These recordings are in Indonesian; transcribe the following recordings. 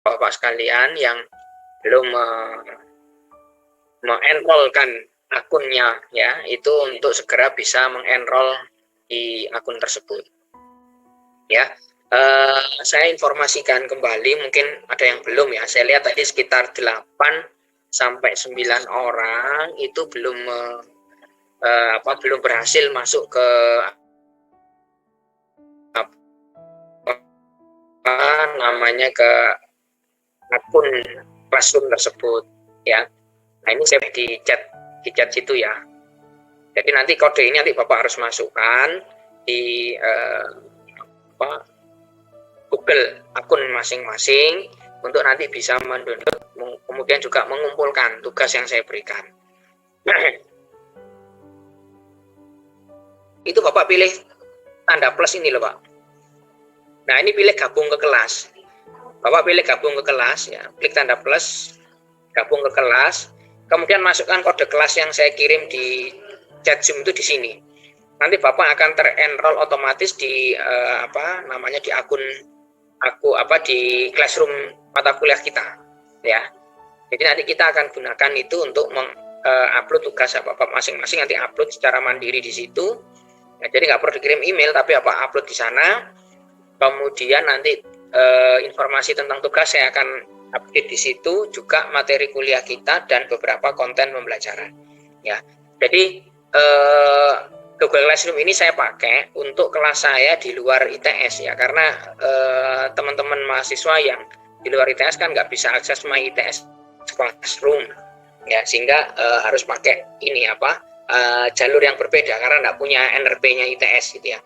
Bapak sekalian yang belum mengenrolkan akunnya ya, itu untuk segera bisa mengenrol di akun tersebut. Ya, saya informasikan kembali, mungkin ada yang belum ya. Saya lihat tadi sekitar 8 sampai 9 orang itu belum belum berhasil masuk ke ke akun Classroom tersebut ya. Nah, ini saya di chat situ ya. Jadi nanti kode ini nanti Bapak harus masukkan di Google akun masing-masing untuk nanti bisa mendownload, kemudian juga mengumpulkan tugas yang saya berikan. Itu Bapak pilih tanda plus ini loh Pak. Nah, ini pilih gabung ke kelas. Bapak pilih gabung ke kelas ya, klik tanda plus, gabung ke kelas, kemudian masukkan kode kelas yang saya kirim di chat Zoom itu di sini. Nanti Bapak akan terenroll otomatis di di akun di Classroom mata kuliah kita ya. Jadi nanti kita akan gunakan itu untuk upload tugas Bapak masing-masing, nanti upload secara mandiri di situ ya, jadi nggak perlu dikirim email, tapi Bapak upload di sana. Kemudian nanti informasi tentang tugas saya akan update di situ, juga materi kuliah kita dan beberapa konten pembelajaran ya. Jadi Google Classroom ini saya pakai untuk kelas saya di luar ITS ya, karena teman-teman mahasiswa yang di luar ITS kan nggak bisa akses My ITS Classroom ya, sehingga harus pakai ini jalur yang berbeda karena nggak punya NRP-nya ITS gitu ya.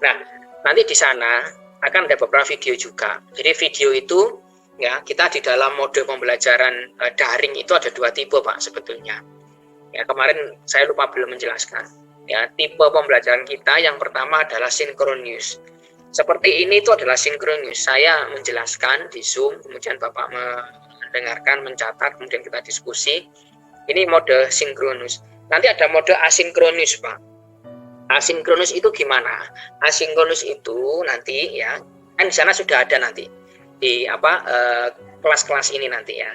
Nah, nanti di sana akan ada beberapa video juga. Jadi video itu ya, kita di dalam mode pembelajaran daring itu ada 2 tipe Pak sebetulnya. Ya, kemarin saya lupa belum menjelaskan. Ya, tipe pembelajaran kita yang pertama adalah sinkronus. Seperti ini itu adalah sinkronus. Saya menjelaskan di Zoom, kemudian Bapak mendengarkan, mencatat, kemudian kita diskusi. Ini mode sinkronus. Nanti ada mode asinkronus, Pak. Asinkronus itu gimana? Asinkronus itu nanti ya, kan di sana sudah ada nanti di kelas-kelas ini nanti ya.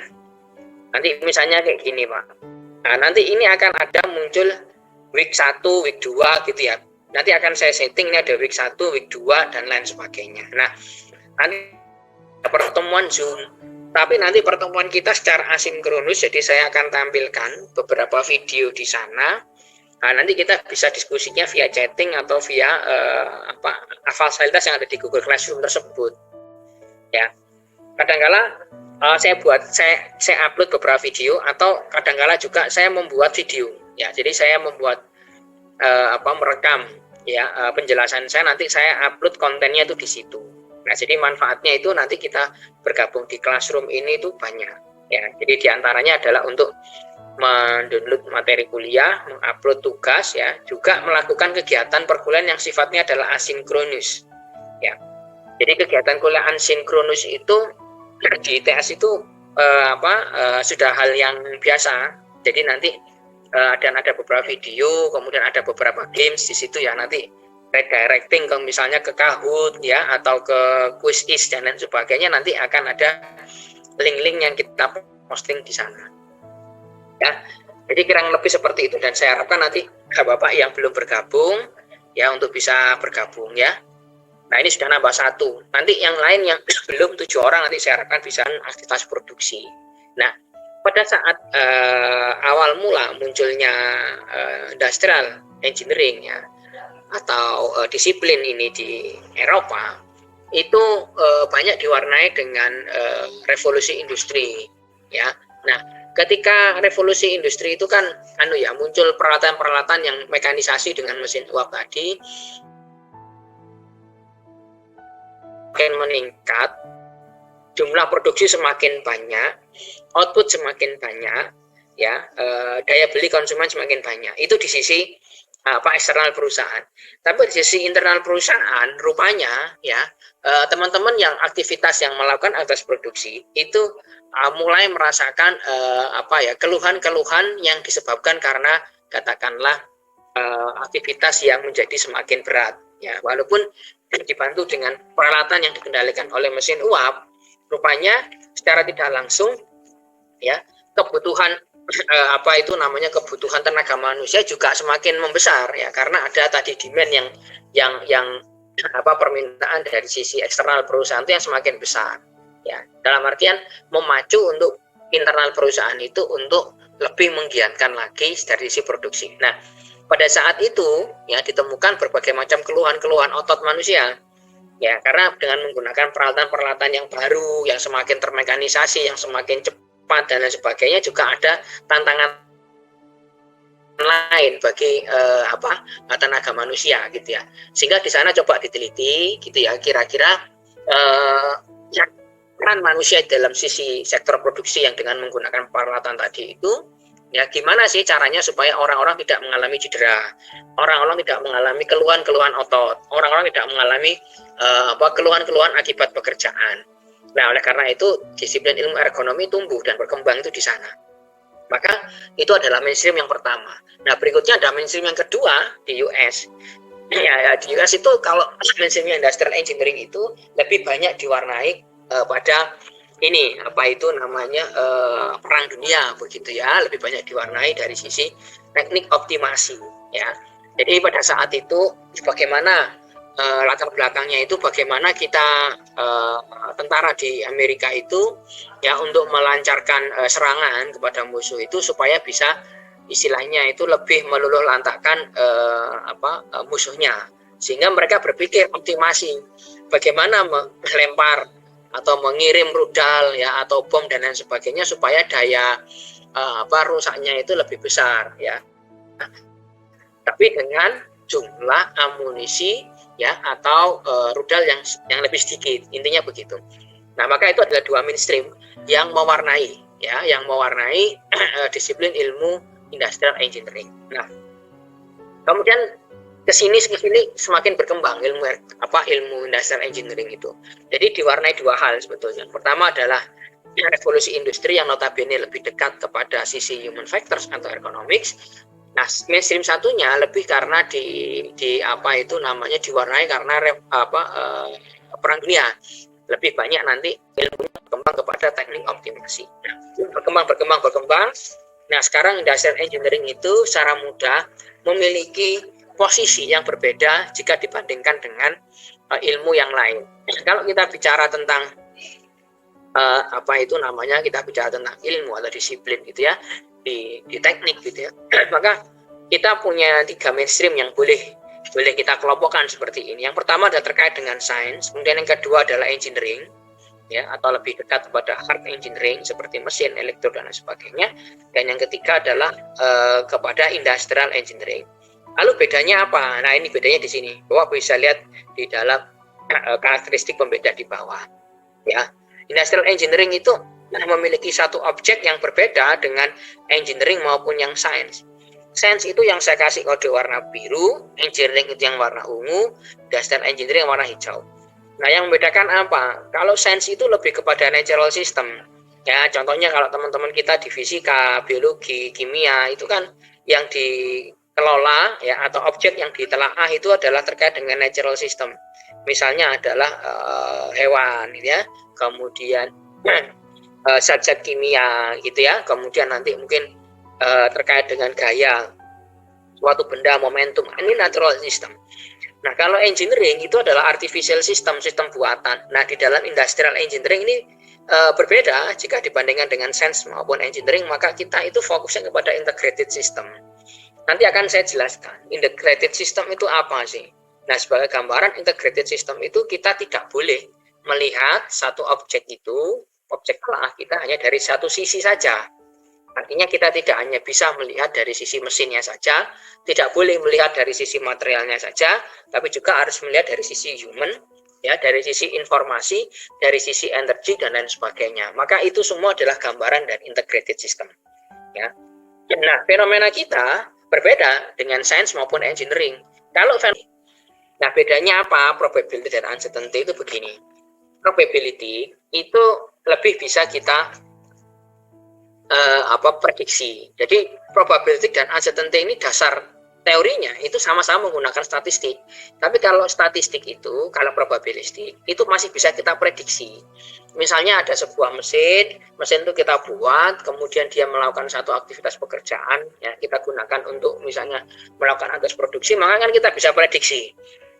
Nanti misalnya kayak gini, Pak. Nah, nanti ini akan ada muncul week 1, week 2 gitu ya. Nanti akan saya setting, ini ada week 1, week 2 dan lain sebagainya. Nah, nanti ada pertemuan Zoom. Tapi nanti pertemuan kita secara asinkronus, jadi saya akan tampilkan beberapa video di sana. Nah, nanti kita bisa diskusinya via chatting atau via fasilitas yang ada di Google Classroom tersebut. Ya, kadang-kala saya upload beberapa video, atau kadang-kala juga saya membuat video. Ya, jadi saya membuat merekam ya penjelasan saya, nanti saya upload kontennya itu di situ. Nah, jadi manfaatnya itu nanti kita bergabung di Classroom ini itu banyak ya. Jadi diantaranya adalah untuk mendownload materi kuliah, mengupload tugas ya, juga melakukan kegiatan perkuliahan yang sifatnya adalah asinkronus ya. Jadi kegiatan kuliah asinkronus itu di ITS itu sudah hal yang biasa. Jadi nanti dan ada beberapa video, kemudian ada beberapa games di situ ya, nanti redirecting ke misalnya ke Kahoot ya, atau ke Quizizz dan lain sebagainya, nanti akan ada link-link yang kita posting di sana ya. Jadi kurang lebih seperti itu, dan saya harapkan nanti Bapak yang belum bergabung ya untuk bisa bergabung ya. Nah, ini sudah nambah 1, nanti yang lain yang belum 7 orang nanti saya harapkan bisa aktivitas produksi. Nah, pada saat awal mula munculnya industrial engineering ya, atau disiplin ini di Eropa, itu banyak diwarnai dengan revolusi industri ya. Nah, ketika revolusi industri itu kan muncul peralatan-peralatan yang mekanisasi dengan mesin uap tadi, makin meningkat, jumlah produksi semakin banyak, output semakin banyak ya, daya beli konsumen semakin banyak. Itu di sisi eksternal perusahaan. Tapi di sisi internal perusahaan, rupanya ya teman-teman yang aktivitas yang melakukan aktivitas produksi itu mulai merasakan keluhan-keluhan yang disebabkan karena katakanlah aktivitas yang menjadi semakin berat ya. Walaupun dibantu dengan peralatan yang dikendalikan oleh mesin uap, rupanya secara tidak langsung ya kebutuhan kebutuhan tenaga manusia juga semakin membesar ya, karena ada tadi demand yang permintaan dari sisi eksternal perusahaan itu yang semakin besar ya, dalam artian memacu untuk internal perusahaan itu untuk lebih menggiatkan lagi dari sisi produksi. Nah, pada saat itu ya ditemukan berbagai macam keluhan-keluhan otot manusia ya, karena dengan menggunakan peralatan-peralatan yang baru, yang semakin termekanisasi, yang semakin cepat dan lain sebagainya, juga ada tantangan lain bagi tenaga manusia gitu ya. Sehingga di sana coba diteliti gitu ya, kira-kira peran manusia dalam sisi sektor produksi yang dengan menggunakan peralatan tadi itu ya, gimana sih caranya supaya orang-orang tidak mengalami cedera, orang-orang tidak mengalami keluhan-keluhan otot, orang-orang tidak mengalami keluhan-keluhan akibat pekerjaan. Nah, oleh karena itu disiplin ilmu ergonomi tumbuh dan berkembang itu di sana. Maka itu adalah mainstream yang pertama. Nah, berikutnya ada mainstream yang kedua di US. Ya, di US itu kalau mainstream industrial engineering itu lebih banyak diwarnai pada ini perang dunia begitu ya, lebih banyak diwarnai dari sisi teknik optimasi ya. Jadi pada saat itu bagaimana latar belakangnya itu, bagaimana kita tentara di Amerika itu ya untuk melancarkan serangan kepada musuh itu supaya bisa istilahnya itu lebih meluluh lantakkan musuhnya, sehingga mereka berpikir optimasi bagaimana melempar atau mengirim rudal ya atau bom dan lain sebagainya supaya daya rusaknya itu lebih besar ya, tapi dengan jumlah amunisi ya atau rudal yang lebih sedikit, intinya begitu. Nah, maka itu adalah dua mainstream yang mewarnai disiplin ilmu industrial engineering. Nah, kemudian kesini semakin berkembang ilmu industrial engineering itu. Jadi diwarnai dua hal sebetulnya. Pertama adalah revolusi industri yang notabene lebih dekat kepada sisi human factors atau economics. Nah, mainstream satunya lebih karena diwarnai karena perang dunia. Lebih banyak nanti ilmunya berkembang kepada teknik optimasi. Berkembang. Nah, sekarang industrial engineering itu secara mudah memiliki posisi yang berbeda jika dibandingkan dengan ilmu yang lain. Kalau kita bicara tentang kita bicara tentang ilmu atau disiplin gitu ya, di teknik gitu ya, maka kita punya tiga mainstream yang boleh kita kelompokkan seperti ini. Yang pertama adalah terkait dengan sains, kemudian yang kedua adalah engineering ya, atau lebih dekat kepada hard engineering seperti mesin, elektro dan lain sebagainya, dan yang ketiga adalah kepada industrial engineering. Lalu bedanya apa? Nah, ini bedanya di sini. Bapak bisa lihat di dalam karakteristik pembeda di bawah. Ya, industrial engineering itu memiliki satu objek yang berbeda dengan engineering maupun yang sains. Sains itu yang saya kasih kode warna biru, engineering itu yang warna ungu, industrial engineering yang warna hijau. Nah, yang membedakan apa? Kalau sains itu lebih kepada natural system. Ya, contohnya kalau teman-teman kita di fisika, biologi, kimia, itu kan yang dikelola ya atau objek yang ditelaah itu adalah terkait dengan natural system. Misalnya adalah hewan ya, kemudian zat-zat kimia gitu ya, kemudian nanti mungkin terkait dengan gaya suatu benda, momentum, ini natural system. Nah, kalau engineering itu adalah artificial system, sistem buatan. Nah, di dalam industrial engineering ini berbeda jika dibandingkan dengan sains maupun engineering, maka kita itu fokusnya kepada integrated system. Nanti akan saya jelaskan, integrated system itu apa sih? Nah, sebagai gambaran, integrated system itu kita tidak boleh melihat satu objek itu, objek telah kita hanya dari satu sisi saja. Artinya kita tidak hanya bisa melihat dari sisi mesinnya saja, tidak boleh melihat dari sisi materialnya saja, tapi juga harus melihat dari sisi human, ya, dari sisi informasi, dari sisi energi dan lain sebagainya. Maka itu semua adalah gambaran dan integrated system. Ya. Nah, fenomena kita berbeda dengan sains maupun engineering. Nah, bedanya apa? Probability dan uncertainty itu begini. Probability itu lebih bisa kita prediksi. Jadi probability dan uncertainty ini dasar teorinya itu sama-sama menggunakan statistik. Tapi kalau statistik itu, kalau probabilistik, itu masih bisa kita prediksi. Misalnya ada sebuah mesin itu kita buat, kemudian dia melakukan satu aktivitas pekerjaan, ya kita gunakan untuk misalnya melakukan aktivitas produksi, maka kan kita bisa prediksi.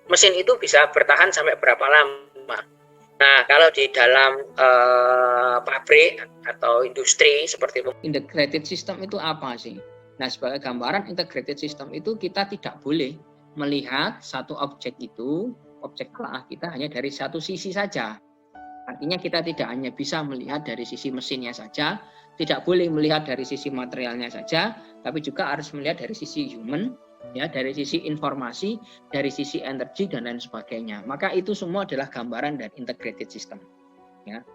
Mesin itu bisa bertahan sampai berapa lama. Nah, kalau di dalam pabrik atau industri seperti integrated system itu apa sih? Nah, sebagai gambaran integrated system itu kita tidak boleh melihat satu objek itu, objek telah kita hanya dari satu sisi saja. Artinya kita tidak hanya bisa melihat dari sisi mesinnya saja, tidak boleh melihat dari sisi materialnya saja, tapi juga harus melihat dari sisi human, ya, dari sisi informasi, dari sisi energi dan lain sebagainya. Maka itu semua adalah gambaran dari integrated system. Ya.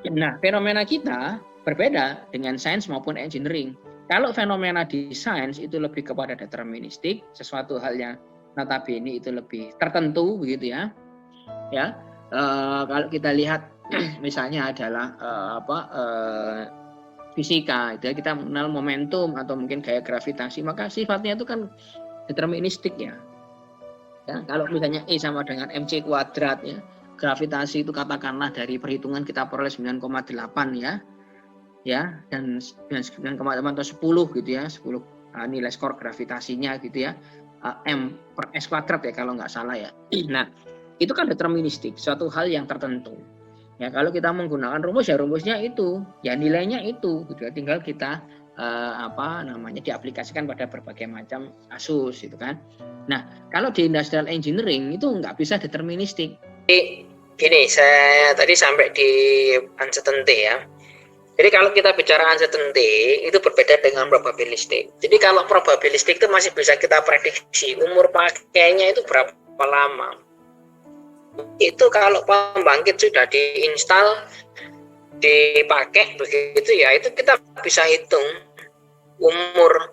Nah, fenomena kita berbeda dengan sains maupun engineering. Kalau fenomena di sains itu lebih kepada deterministik, sesuatu hal yang notabene itu lebih tertentu begitu ya. Ya, kalau kita lihat misalnya adalah fisika, itu kita mengenal momentum atau mungkin gaya gravitasi, maka sifatnya itu kan deterministik ya. Ya, kalau misalnya E sama dengan mc kuadrat ya, gravitasi itu katakanlah dari perhitungan kita peroleh 9,8 ya. Ya, dan 9,8 atau 10 gitu ya, 10 nilai skor gravitasinya gitu ya, m per s kuadrat ya kalau nggak salah ya. Nah, itu kan deterministik, suatu hal yang tertentu. Ya, kalau kita menggunakan rumus ya rumusnya itu, ya nilainya itu, gitu ya. Tinggal kita diaplikasikan pada berbagai macam kasus gitu kan. Nah, kalau di industrial engineering itu nggak bisa deterministik. Gini, saya tadi sampai di uncertainty ya. Jadi kalau kita bicara uncertainty itu berbeda dengan probabilistik. Jadi kalau probabilistik itu masih bisa kita prediksi umur pakainya itu berapa lama. Itu kalau pembangkit sudah diinstal, dipakai begitu ya, itu kita bisa hitung umur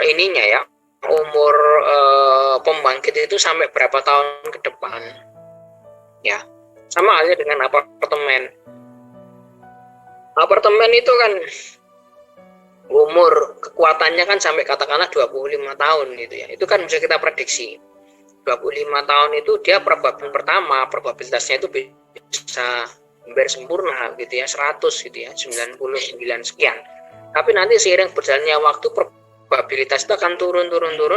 ininya ya, umur pembangkit itu sampai berapa tahun ke depan. Ya, sama halnya dengan apartemen. Apartemen itu kan umur kekuatannya kan sampai katakanlah 25 tahun gitu ya. Itu kan bisa kita prediksi. 25 tahun itu dia probabilitasnya itu bisa hampir sempurna gitu ya, 100 gitu ya, 99 sekian. Tapi nanti seiring berjalannya waktu probabilitas itu akan turun,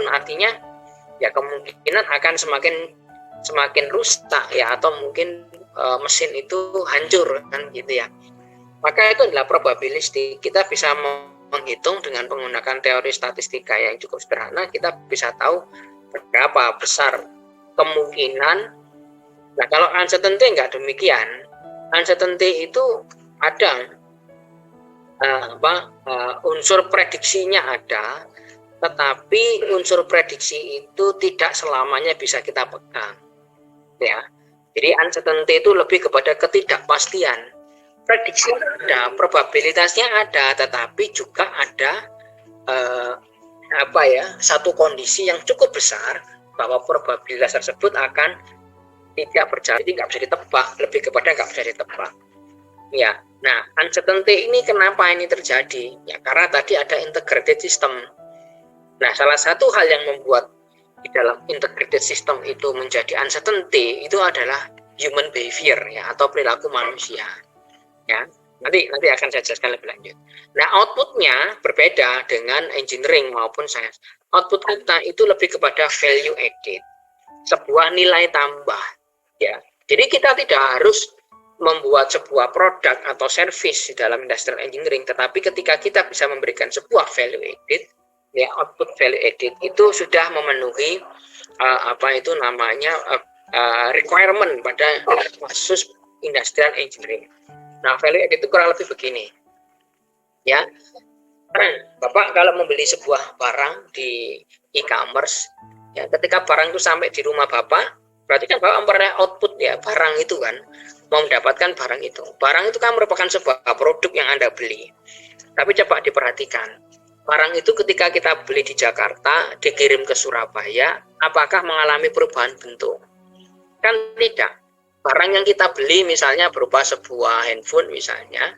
artinya ya kemungkinan akan semakin rusak ya, atau mungkin mesin itu hancur kan gitu ya. Maka itu adalah probabilistik. Kita bisa menghitung dengan menggunakan teori statistika yang cukup sederhana, kita bisa tahu berapa besar kemungkinan. Nah, kalau uncertainty enggak demikian. Uncertainty itu ada unsur prediksinya ada, tetapi unsur prediksi itu tidak selamanya bisa kita pegang. Ya. Jadi uncertainty itu lebih kepada ketidakpastian. Prediksi ada, probabilitasnya ada, tetapi juga ada satu kondisi yang cukup besar bahwa probabilitas tersebut akan tidak berjalan, jadi nggak bisa ditebak, lebih kepada nggak bisa ditebak. Ya, nah uncertainty ini kenapa ini terjadi? Ya karena tadi ada integrated system. Nah, salah satu hal yang membuat di dalam integrated system itu menjadi uncertainty itu adalah human behavior ya, atau perilaku manusia. Ya, nanti akan saya jelaskan lebih lanjut. Nah, outputnya berbeda dengan engineering maupun sains. Output kita itu lebih kepada value added, sebuah nilai tambah. Ya, jadi kita tidak harus membuat sebuah produk atau service di dalam industrial engineering, tetapi ketika kita bisa memberikan sebuah value added, ya output value added itu sudah memenuhi requirement pada kasus industrial engineering. Nah, value added itu kurang lebih begini. Ya. Bapak kalau membeli sebuah barang di e-commerce, ya ketika barang itu sampai di rumah Bapak, berarti kan Bapak memperoleh output ya, barang itu kan, mau mendapatkan barang itu. Barang itu kan merupakan sebuah produk yang Anda beli. Tapi coba diperhatikan. Barang itu ketika kita beli di Jakarta, dikirim ke Surabaya, apakah mengalami perubahan bentuk? Kan tidak. Barang yang kita beli misalnya berupa sebuah handphone misalnya,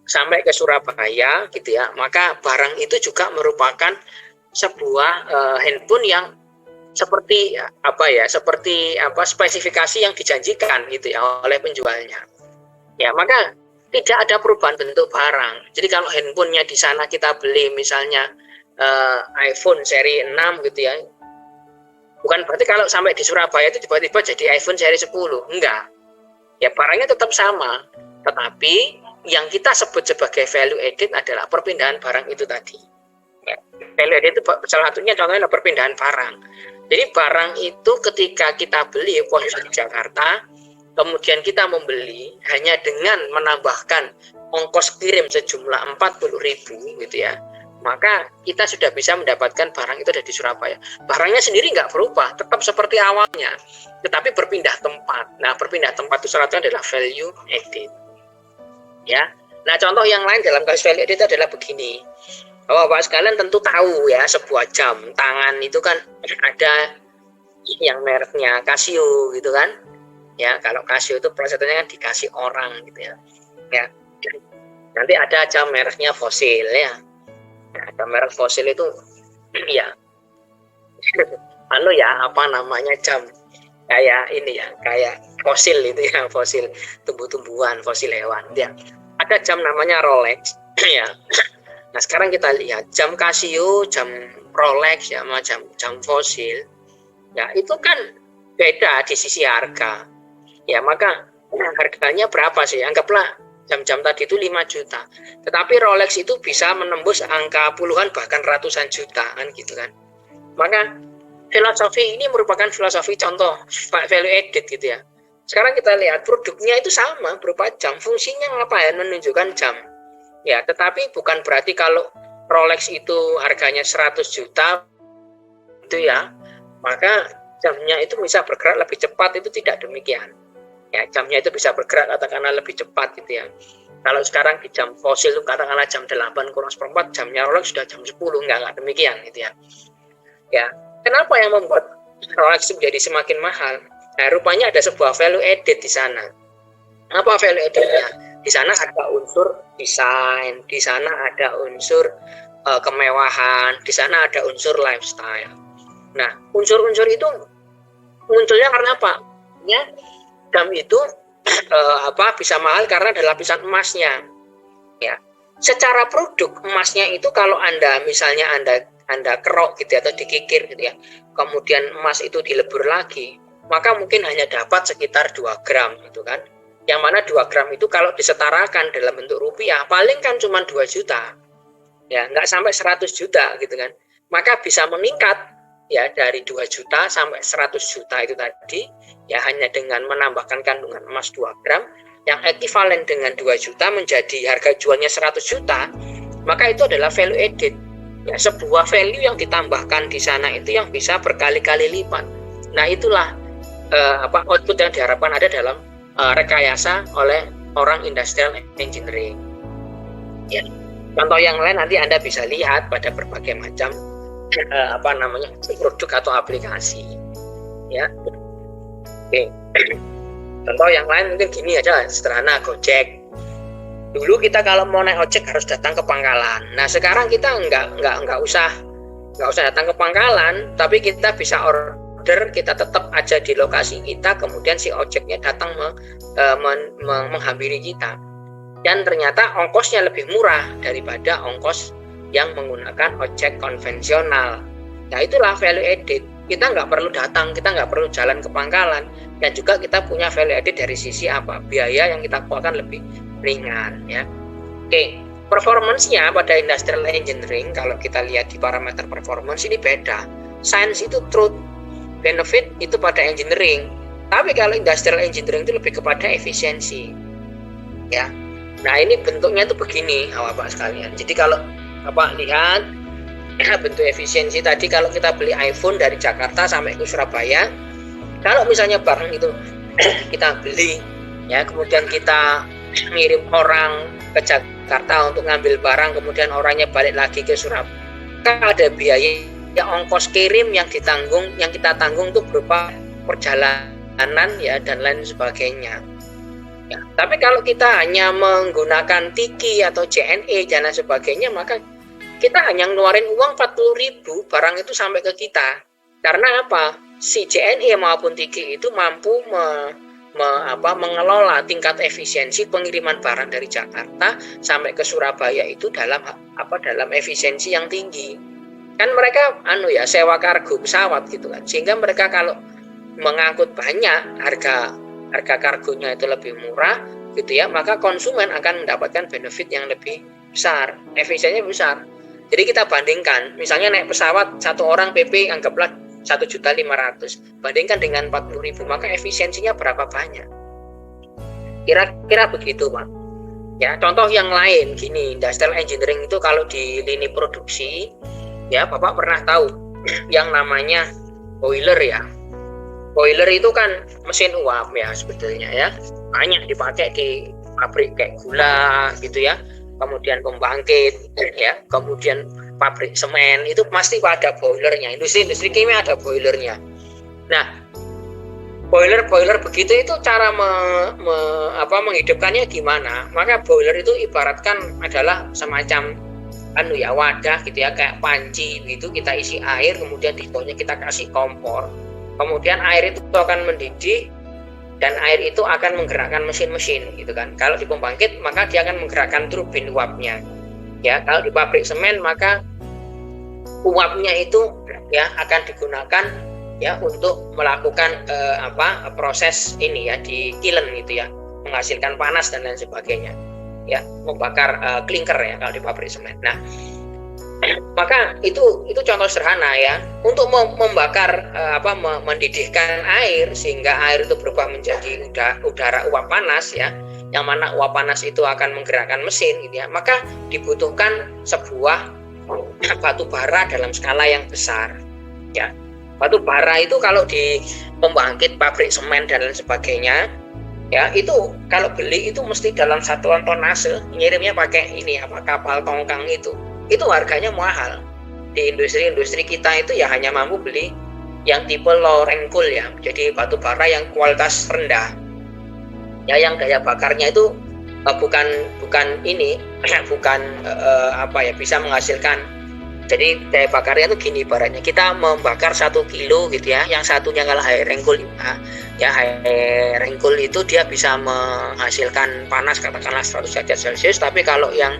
sampai ke Surabaya gitu ya, maka barang itu juga merupakan sebuah handphone yang seperti spesifikasi yang dijanjikan gitu ya oleh penjualnya. Ya, maka tidak ada perubahan bentuk barang. Jadi kalau handphonenya di sana kita beli misalnya iPhone seri 6 gitu ya. Bukan berarti kalau sampai di Surabaya itu tiba-tiba jadi iPhone seri 10, enggak. Ya, barangnya tetap sama. Tetapi yang kita sebut sebagai value added adalah perpindahan barang itu tadi. Ya, value added itu salah satunya contohnya adalah perpindahan barang. Jadi barang itu ketika kita beli posisi di Jakarta, kemudian kita membeli hanya dengan menambahkan ongkos kirim sejumlah 40.000 gitu ya, maka kita sudah bisa mendapatkan barang itu ada di Surabaya. Barangnya sendiri nggak berubah, tetap seperti awalnya, tetapi berpindah tempat. Nah, berpindah tempat itu salah satunya adalah value added. Ya, nah contoh yang lain dalam kasus value added adalah begini. Bapak sekalian tentu tahu ya, sebuah jam tangan itu kan ada yang mereknya Casio gitu kan. Ya, kalau Casio itu prosesornya kan dikasih orang gitu ya. Ya. Nanti ada jam mereknya Fossil ya. Nah, ada merek Fossil itu ya. Jam kayak ini ya, kayak fosil itu ya, fosil tumbuh-tumbuhan, fosil hewan ya. Ada jam namanya Rolex ya. Nah, sekarang kita lihat jam Casio, jam Rolex ya, sama jam Fossil. Ya, itu kan beda di sisi harga. Ya, maka harganya berapa sih? Anggaplah jam-jam tadi itu 5 juta. Tetapi Rolex itu bisa menembus angka puluhan bahkan ratusan juta kan gitu kan. Maka filosofi ini merupakan filosofi contoh value added gitu ya. Sekarang kita lihat produknya itu sama berupa jam, fungsinya ngapain? Menunjukkan jam. Ya, tetapi bukan berarti kalau Rolex itu harganya 100 juta itu ya, maka jamnya itu bisa bergerak lebih cepat, itu tidak demikian. Ya, jamnya itu bisa bergerak katakanlah lebih cepat gitu ya. Kalau sekarang di jam Fossil itu katakanlah jam 8:04, jamnya Rolex sudah jam 10, enggak demikian gitu ya. Ya, kenapa yang membuat Rolex itu menjadi semakin mahal? Nah, rupanya ada sebuah value added di sana. Apa value added-nya? Di sana ada unsur desain, di sana ada unsur kemewahan, di sana ada unsur lifestyle. Nah, unsur-unsur itu munculnya karena apa? Ya, jam itu bisa mahal karena ada lapisan emasnya. Ya, secara produk emasnya itu kalau Anda misalnya Anda kerok gitu atau dikikir gitu ya, kemudian emas itu dilebur lagi, maka mungkin hanya dapat sekitar 2 gram gitu kan. Yang mana 2 gram itu kalau disetarakan dalam bentuk rupiah paling kan cuma 2 juta. Ya, nggak sampai 100 juta gitu kan. Maka bisa meningkat ya dari 2 juta sampai 100 juta itu tadi ya hanya dengan menambahkan kandungan emas 2 gram yang ekivalen dengan 2 juta menjadi harga jualnya 100 juta, maka itu adalah value added. Ya, sebuah value yang ditambahkan di sana itu yang bisa berkali-kali lipat. Nah, itulah output yang diharapkan ada dalam rekayasa oleh orang industrial engineering. Ya, contoh yang lain nanti Anda bisa lihat pada berbagai macam produk atau aplikasi. Ya, oke. Contoh yang lain mungkin gini aja, sederhana, Gojek. Dulu kita kalau mau naik ojek harus datang ke pangkalan. Nah, sekarang kita nggak usah datang ke pangkalan, tapi kita bisa order, kita tetap aja di lokasi kita, kemudian si ojeknya datang menghampiri kita. Dan ternyata ongkosnya lebih murah daripada ongkos yang menggunakan ojek konvensional. Nah, itulah value added. Kita nggak perlu datang, kita nggak perlu jalan ke pangkalan, dan juga kita punya value added dari sisi biaya yang kita keluarkan lebih ringan ya. Oke, performance-nya pada industrial engineering kalau kita lihat di parameter performance ini beda. Science itu truth, benefit itu pada engineering. Tapi kalau industrial engineering itu lebih kepada efisiensi. Ya. Nah, ini bentuknya itu begini, Bapak sekalian. Jadi kalau Bapak lihat bentuk efisiensi tadi, kalau kita beli iPhone dari Jakarta sampai ke Surabaya, kalau misalnya barang itu kita beli ya, kemudian kita ngirim orang ke Jakarta untuk ngambil barang, kemudian orangnya balik lagi ke Surabaya, ada biaya ongkos kirim yang kita tanggung itu berupa perjalanan ya dan lain sebagainya. Ya, tapi kalau kita hanya menggunakan Tiki atau JNE dan lain sebagainya, maka kita hanya ngeluarin uang 40.000, barang itu sampai ke kita. Karena apa? Si JNE maupun TIGI itu mampu mengelola tingkat efisiensi pengiriman barang dari Jakarta sampai ke Surabaya itu dalam efisiensi yang tinggi. Kan mereka sewa kargo pesawat gitu kan. Sehingga mereka kalau mengangkut banyak, harga kargonya itu lebih murah gitu ya, maka konsumen akan mendapatkan benefit yang lebih besar, efisiennya besar. Jadi kita bandingkan, misalnya naik pesawat satu orang PP anggaplah 1.500.000, bandingkan dengan 40.000, maka efisiensinya berapa banyak? Kira-kira begitu, Pak. Ya, contoh yang lain gini, industrial engineering itu kalau di lini produksi, ya Bapak pernah tahu yang namanya boiler ya. Boiler itu kan mesin uap ya sebetulnya ya. Banyak dipakai di pabrik kayak gula gitu ya. Kemudian pembangkit ya, kemudian pabrik semen itu pasti ada boilernya. Industri kimia ada boilernya. Nah, boiler begitu itu cara menghidupkannya gimana? Maka boiler itu ibaratkan adalah semacam wadah gitu ya, kayak panci gitu, kita isi air, kemudian di bawahnya kita kasih kompor. Kemudian air itu akan mendidih dan air itu akan menggerakkan mesin-mesin gitu kan. Kalau di pembangkit maka dia akan menggerakkan turbin uapnya. Ya, kalau di pabrik semen maka uapnya itu ya akan digunakan ya untuk melakukan proses ini ya di kiln gitu ya, menghasilkan panas dan lain sebagainya. Ya, membakar klinker ya kalau di pabrik semen. Nah, maka itu contoh sederhana ya untuk membakar mendidihkan air sehingga air itu berubah menjadi udara uap panas ya, yang mana uap panas itu akan menggerakkan mesin gitu ya, maka dibutuhkan sebuah batu bara dalam skala yang besar ya. Batu bara itu kalau di pembangkit pabrik semen dan lain sebagainya ya, itu kalau beli itu mesti dalam satuan tonase, ngirimnya pakai kapal tongkang itu harganya mahal. Di industri kita itu ya hanya mampu beli yang tipe low rankul ya, jadi batu bara yang kualitas rendah ya, yang daya bakarnya itu bukan bisa menghasilkan. Jadi daya bakarnya itu gini, ibaratnya kita membakar 1 kilo gitu ya, yang satunya kalau high rankul ya, high rankul itu dia bisa menghasilkan panas katakanlah 100 derajat Celcius, tapi kalau yang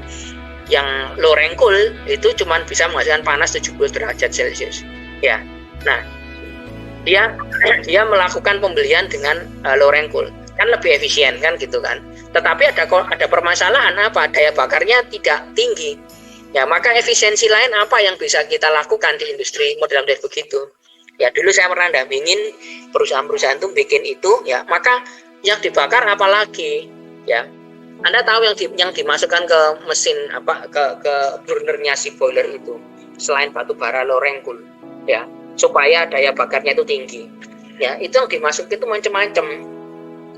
low rankul itu cuma bisa menghasilkan panas 70 derajat Celcius ya. Nah, dia melakukan pembelian dengan low rankul kan lebih efisien kan gitu kan, tetapi ada permasalahan daya bakarnya tidak tinggi ya. Maka efisiensi lain apa yang bisa kita lakukan di industri model begitu ya. Dulu saya pernah dampingin perusahaan-perusahaan itu bikin itu ya, maka yang dibakar apalagi ya, Anda tahu yang dimasukkan ke mesin ke burnernya si boiler itu selain batu bara low rankul ya, supaya daya bakarnya itu tinggi ya, itu yang dimasuk itu macam-macam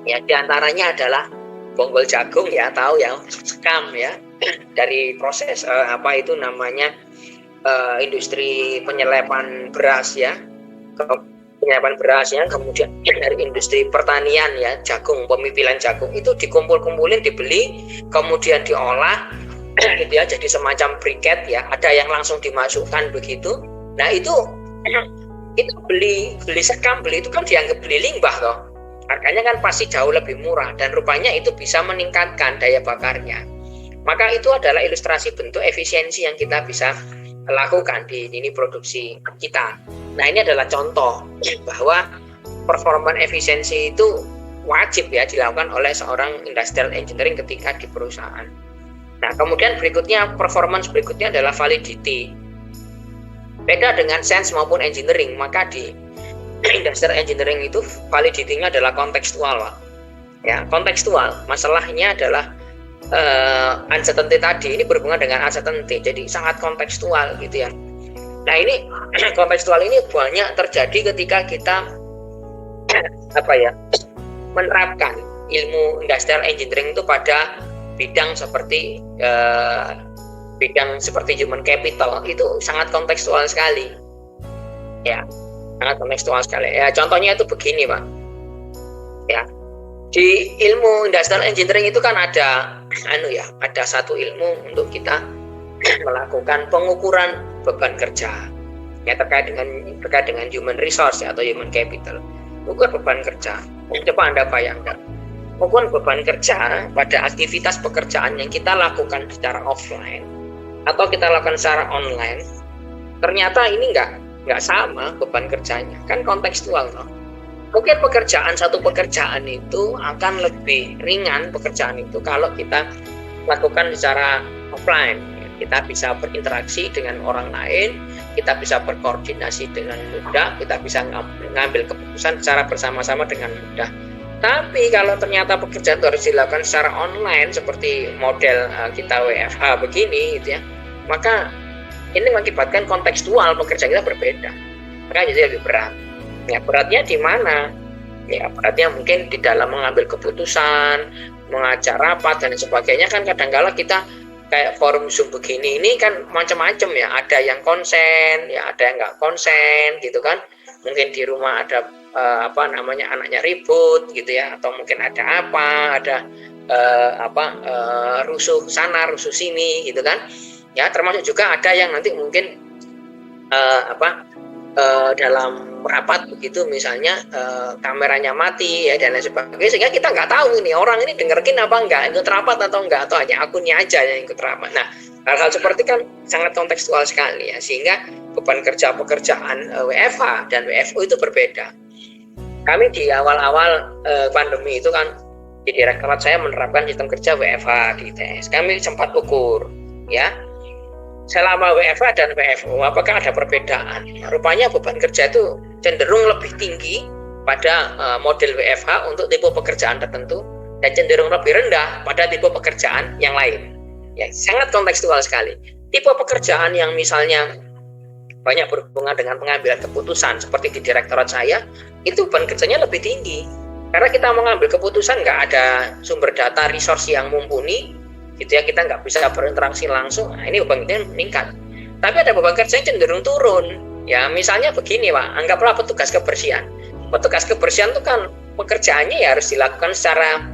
ya, diantaranya adalah bonggol jagung ya, tahu ya, sekam ya, dari proses industri penyelepan beras ya, kemudian dari industri pertanian ya, jagung, pemipilan jagung itu dikumpul-kumpulin, dibeli, kemudian diolah gitu ya, jadi semacam briket ya, ada yang langsung dimasukkan begitu. Nah, itu beli sekam, beli itu kan dianggap beli limbah toh, harganya kan pasti jauh lebih murah dan rupanya itu bisa meningkatkan daya bakarnya. Maka itu adalah ilustrasi bentuk efisiensi yang kita bisa lakukan di lini produksi kita. Nah, ini adalah contoh bahwa performa efisiensi itu wajib ya dilakukan oleh seorang industrial engineering ketika di perusahaan. Nah, kemudian performance berikutnya adalah validity. Beda dengan science maupun engineering, maka di industrial engineering itu validity-nya adalah kontekstual, Pak. Ya, kontekstual. Masalahnya adalah uncertainty tadi ini berhubungan dengan uncertainty, jadi sangat kontekstual gitu ya. Nah, ini kontekstual ini banyak terjadi ketika kita menerapkan ilmu industrial engineering itu pada bidang seperti human capital, itu sangat kontekstual sekali ya, sangat kontekstual sekali ya. Contohnya itu begini, Pak ya, di ilmu industrial engineering itu kan ada satu ilmu untuk kita melakukan pengukuran beban kerja ya terkait dengan human resource atau human capital. Ukur beban kerja. Coba Anda bayangkan, ukur beban kerja pada aktivitas pekerjaan yang kita lakukan secara offline atau kita lakukan secara online, ternyata ini nggak sama beban kerjanya, kan kontekstual loh. Mungkin satu pekerjaan itu akan lebih ringan pekerjaan itu kalau kita lakukan secara offline. Kita bisa berinteraksi dengan orang lain, kita bisa berkoordinasi dengan mudah, kita bisa mengambil keputusan secara bersama-sama dengan mudah. Tapi kalau ternyata pekerjaan itu harus dilakukan secara online seperti model kita WFH begini gitu ya, maka ini mengakibatkan kontekstual pekerjaan kita berbeda. Maka jadi lebih berat. Ya, beratnya di mana? Ya, beratnya mungkin di dalam mengambil keputusan, mengajak rapat dan sebagainya. Kan kadang-kala kita kayak forum Zoom begini ini kan macam-macam ya. Ada yang konsen, ya ada yang nggak konsen gitu kan. Mungkin di rumah ada anaknya ribut gitu ya, atau mungkin ada rusuh sana, rusuh sini gitu kan. Ya, termasuk juga ada yang nanti mungkin dalam rapat begitu misalnya kameranya mati ya dan lain sebagainya, sehingga kita nggak tahu ini orang ini dengerin apa enggak, ikut rapat atau enggak, atau hanya akunnya aja yang ikut rapat. Nah, hal-hal seperti kan sangat kontekstual sekali ya, sehingga beban kerja pekerjaan WFH dan WFO itu berbeda. Kami di awal-awal pandemi itu kan di direktorat saya menerapkan sistem kerja WFH di ITS. Kami sempat ukur ya, selama WFH dan WFO apakah ada perbedaan? Rupanya beban kerja itu cenderung lebih tinggi pada model WFH untuk tipe pekerjaan tertentu dan cenderung lebih rendah pada tipe pekerjaan yang lain. Ya, sangat kontekstual sekali. Tipe pekerjaan yang misalnya banyak berhubungan dengan pengambilan keputusan seperti di direktorat saya, itu beban kerjanya lebih tinggi. Karena kita mengambil keputusan nggak ada sumber data resource yang mumpuni, gitu ya, kita nggak bisa berinteraksi langsung. Nah, ini beban kerjanya meningkat. Tapi ada beban kerja yang cenderung turun. Ya, misalnya begini, Pak, anggaplah petugas kebersihan. Petugas kebersihan itu kan pekerjaannya ya harus dilakukan secara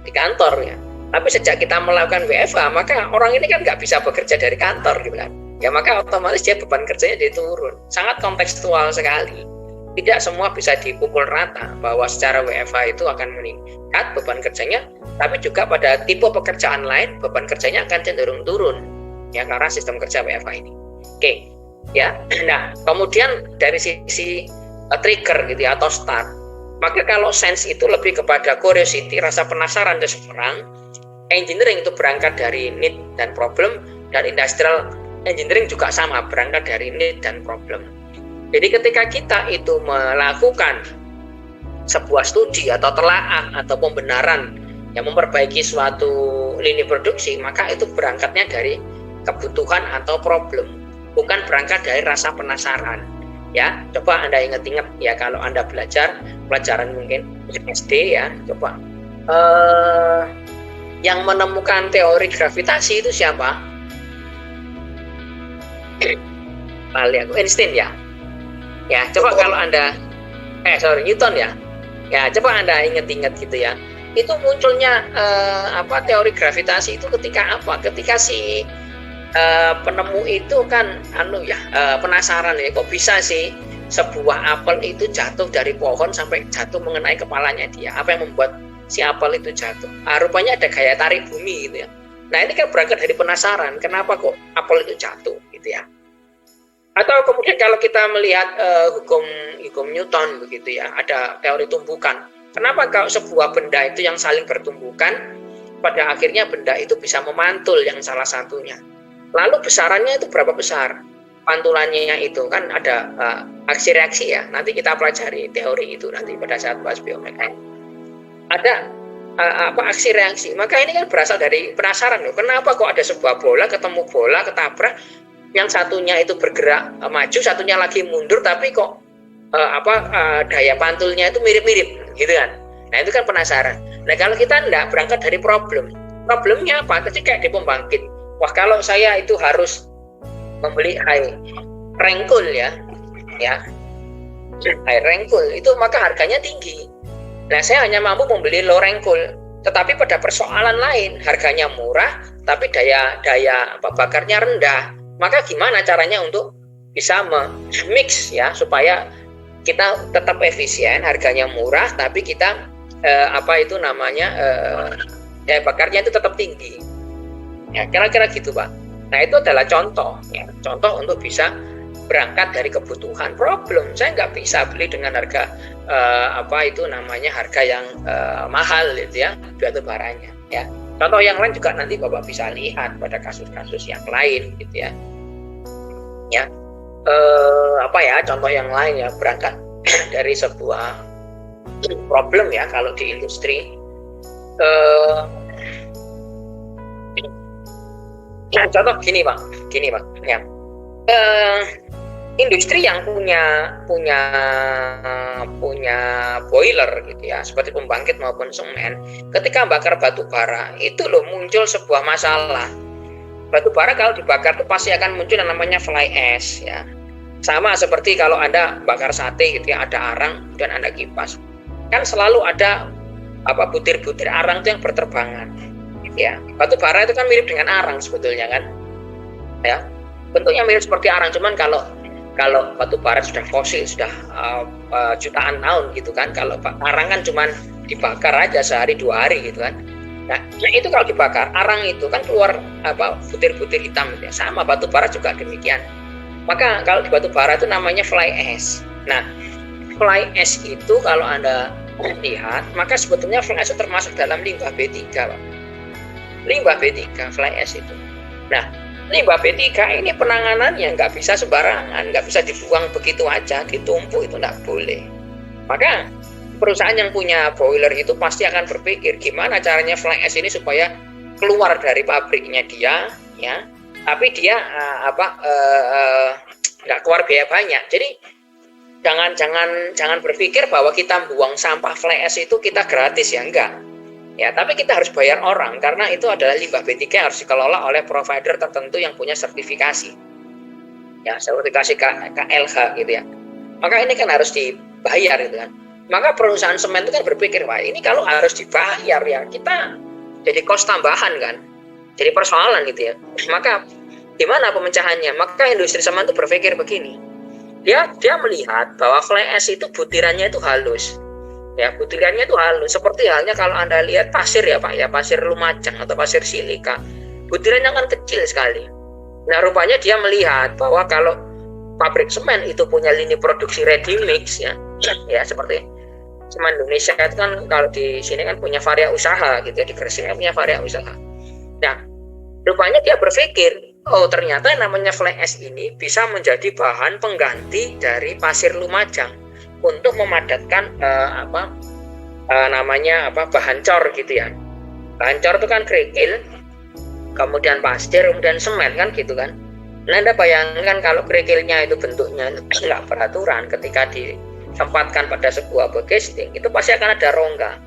di kantor ya. Tapi sejak kita melakukan WFH, maka orang ini kan nggak bisa bekerja dari kantor gitu kan. Ya, maka otomatis dia beban kerjanya jadi turun. Sangat kontekstual sekali. Tidak semua bisa dipukul rata bahwa secara WFH itu akan meningkat beban kerjanya, tapi juga pada tipe pekerjaan lain beban kerjanya akan cenderung turun ya karena sistem kerja WFH ini. Oke, ya. Nah, kemudian dari sisi trigger gitu ya atau start, maka kalau sense itu lebih kepada curiosity, rasa penasaran seseorang. Engineering itu berangkat dari need dan problem, dan industrial engineering juga sama, berangkat dari need dan problem. Jadi ketika kita itu melakukan sebuah studi atau telaah atau pembenaran yang memperbaiki suatu lini produksi, maka itu berangkatnya dari kebutuhan atau problem, bukan berangkat dari rasa penasaran. Ya, coba Anda ingat-ingat ya kalau Anda belajar pelajaran mungkin SD ya, coba yang menemukan teori gravitasi itu siapa? Einstein ya. Ya, coba kalau Anda Newton ya. Ya, coba Anda ingat-ingat gitu ya. Itu munculnya teori gravitasi itu ketika apa? Ketika si penemu itu kan penasaran ya, kok bisa sih sebuah apel itu jatuh dari pohon sampai jatuh mengenai kepalanya dia. Apa yang membuat si apel itu jatuh? Rupanya ada gaya tarik bumi gitu ya. Nah, ini kan berangkat dari penasaran, kenapa kok apel itu jatuh gitu ya. Atau kemudian kalau kita melihat hukum Newton begitu ya, ada teori tumbukan. Kenapa kalau sebuah benda itu yang saling bertumbukan, pada akhirnya benda itu bisa memantul yang salah satunya. Lalu besarannya itu berapa besar? Pantulannya itu kan ada aksi reaksi ya. Nanti kita pelajari teori itu nanti pada saat bahas biomekanik. Ada aksi reaksi. Maka ini kan berasal dari penasaran loh. Kenapa kok ada sebuah bola ketemu bola ketabrak, yang satunya itu bergerak maju, satunya lagi mundur, tapi kok daya pantulnya itu mirip-mirip gitu kan. Nah, itu kan penasaran. Nah, kalau kita enggak berangkat dari problemnya apa? Tadi kayak di pembangkit. Wah, kalau saya itu harus membeli high rengkul ya high rengkul itu maka harganya tinggi. Nah, saya hanya mampu membeli low rengkul. Tetapi pada persoalan lain, harganya murah, tapi daya bakarnya rendah. Maka gimana caranya untuk bisa mix ya, supaya kita tetap efisien, harganya murah, tapi kita daya bakarnya itu tetap tinggi. Ya, kira-kira gitu, Pak. Nah, itu adalah contoh, ya, contoh untuk bisa berangkat dari kebutuhan. Problem, saya nggak bisa beli dengan harga harga yang mahal, gitu ya, batu baranya. Ya, contoh yang lain juga nanti Bapak bisa lihat pada kasus-kasus yang lain, gitu ya. Ya, contoh yang lain ya, berangkat dari sebuah problem ya, kalau di industri. Contoh gini Pak, ya. Industri yang punya boiler gitu ya, seperti pembangkit maupun semen, ketika bakar batu bara itu loh muncul sebuah masalah. Batu bara kalau dibakar itu pasti akan muncul yang namanya fly ash ya. Sama seperti kalau Anda bakar sate gitu ya, ada arang dan Anda kipas. Kan selalu ada butir-butir arang itu yang berterbangan. Ya, batu bara itu kan mirip dengan arang sebetulnya kan. Ya. Bentuknya mirip seperti arang, cuman kalau batu bara sudah fosil, sudah jutaan tahun gitu kan. Kalau arang kan cuman dibakar aja sehari 2 hari gitu kan. Nah, itu kalau dibakar, arang itu kan keluar butir-butir hitam gitu ya. Sama batu bara juga demikian. Maka kalau di batu bara itu namanya fly ash. Nah, fly ash itu kalau Anda lihat, maka sebetulnya fly ash itu termasuk dalam limbah B3, Pak. Limbah B3, fly ash itu. Nah, limbah B3 ini penanganannya nggak bisa sembarangan, nggak bisa dibuang begitu aja, ditumpuk itu nggak boleh. Maka perusahaan yang punya boiler itu pasti akan berpikir gimana caranya fly ash ini supaya keluar dari pabriknya dia, ya, tapi dia nggak keluar biaya banyak. Jadi jangan berpikir bahwa kita buang sampah fly ash itu kita gratis ya, enggak. Ya, tapi kita harus bayar orang karena itu adalah limbah B3 yang harus dikelola oleh provider tertentu yang punya sertifikasi. Ya, sertifikasi KLH gitu ya. Maka ini kan harus dibayar gitu kan. Maka perusahaan semen itu kan berpikir, wah ini kalau harus dibayar ya kita jadi kos tambahan kan. Jadi persoalan gitu ya. Maka gimana pemecahannya? Maka industri semen itu berpikir begini. Dia melihat bahwa fly ash itu butirannya itu halus. Ya, butirannya itu halus. Seperti halnya kalau Anda lihat pasir ya Pak, ya pasir Lumajang atau pasir silika. Butirannya kan kecil sekali. Nah, rupanya dia melihat bahwa kalau pabrik semen itu punya lini produksi ready mix ya. Ya, seperti Semen Indonesia itu kan kalau di sini kan punya varia usaha gitu ya, di Gresik punya varia usaha. Nah, rupanya dia berpikir, oh ternyata namanya fly ash ini bisa menjadi bahan pengganti dari pasir Lumajang untuk memadatkan bahan cor gitu ya. Bahan cor itu kan kerikil, kemudian pasir, kemudian semen kan gitu kan. Nah, Anda bayangkan kalau kerikilnya itu bentuknya nggak beraturan, ketika ditempatkan pada sebuah casing itu pasti akan ada rongga.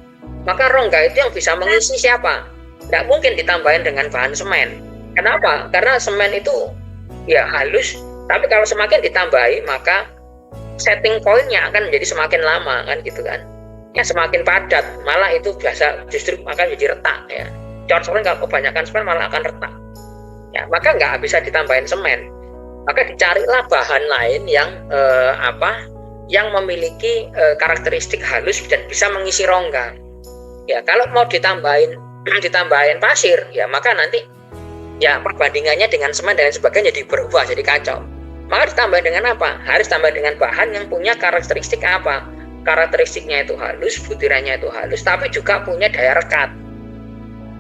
Maka rongga itu yang bisa mengisi siapa? Nggak mungkin ditambahin dengan bahan semen. Kenapa? Karena semen itu ya halus, tapi kalau semakin ditambahi maka setting point-nya akan menjadi semakin lama kan gitu kan. Ya semakin padat, malah itu biasa justru akan jadi retak ya. Cor-coran kalau kebanyakan semen malah akan retak. Ya, maka nggak bisa ditambahin semen. Maka dicarilah bahan lain yang yang memiliki karakteristik halus dan bisa mengisi rongga. Ya, kalau mau ditambahin pasir, ya maka nanti ya perbandingannya dengan semen dan sebagainya jadi berubah, jadi kacau. Maka ditambah dengan apa? Harus tambah dengan bahan yang punya karakteristik apa? Karakteristiknya itu halus, butirannya itu halus, tapi juga punya daya rekat,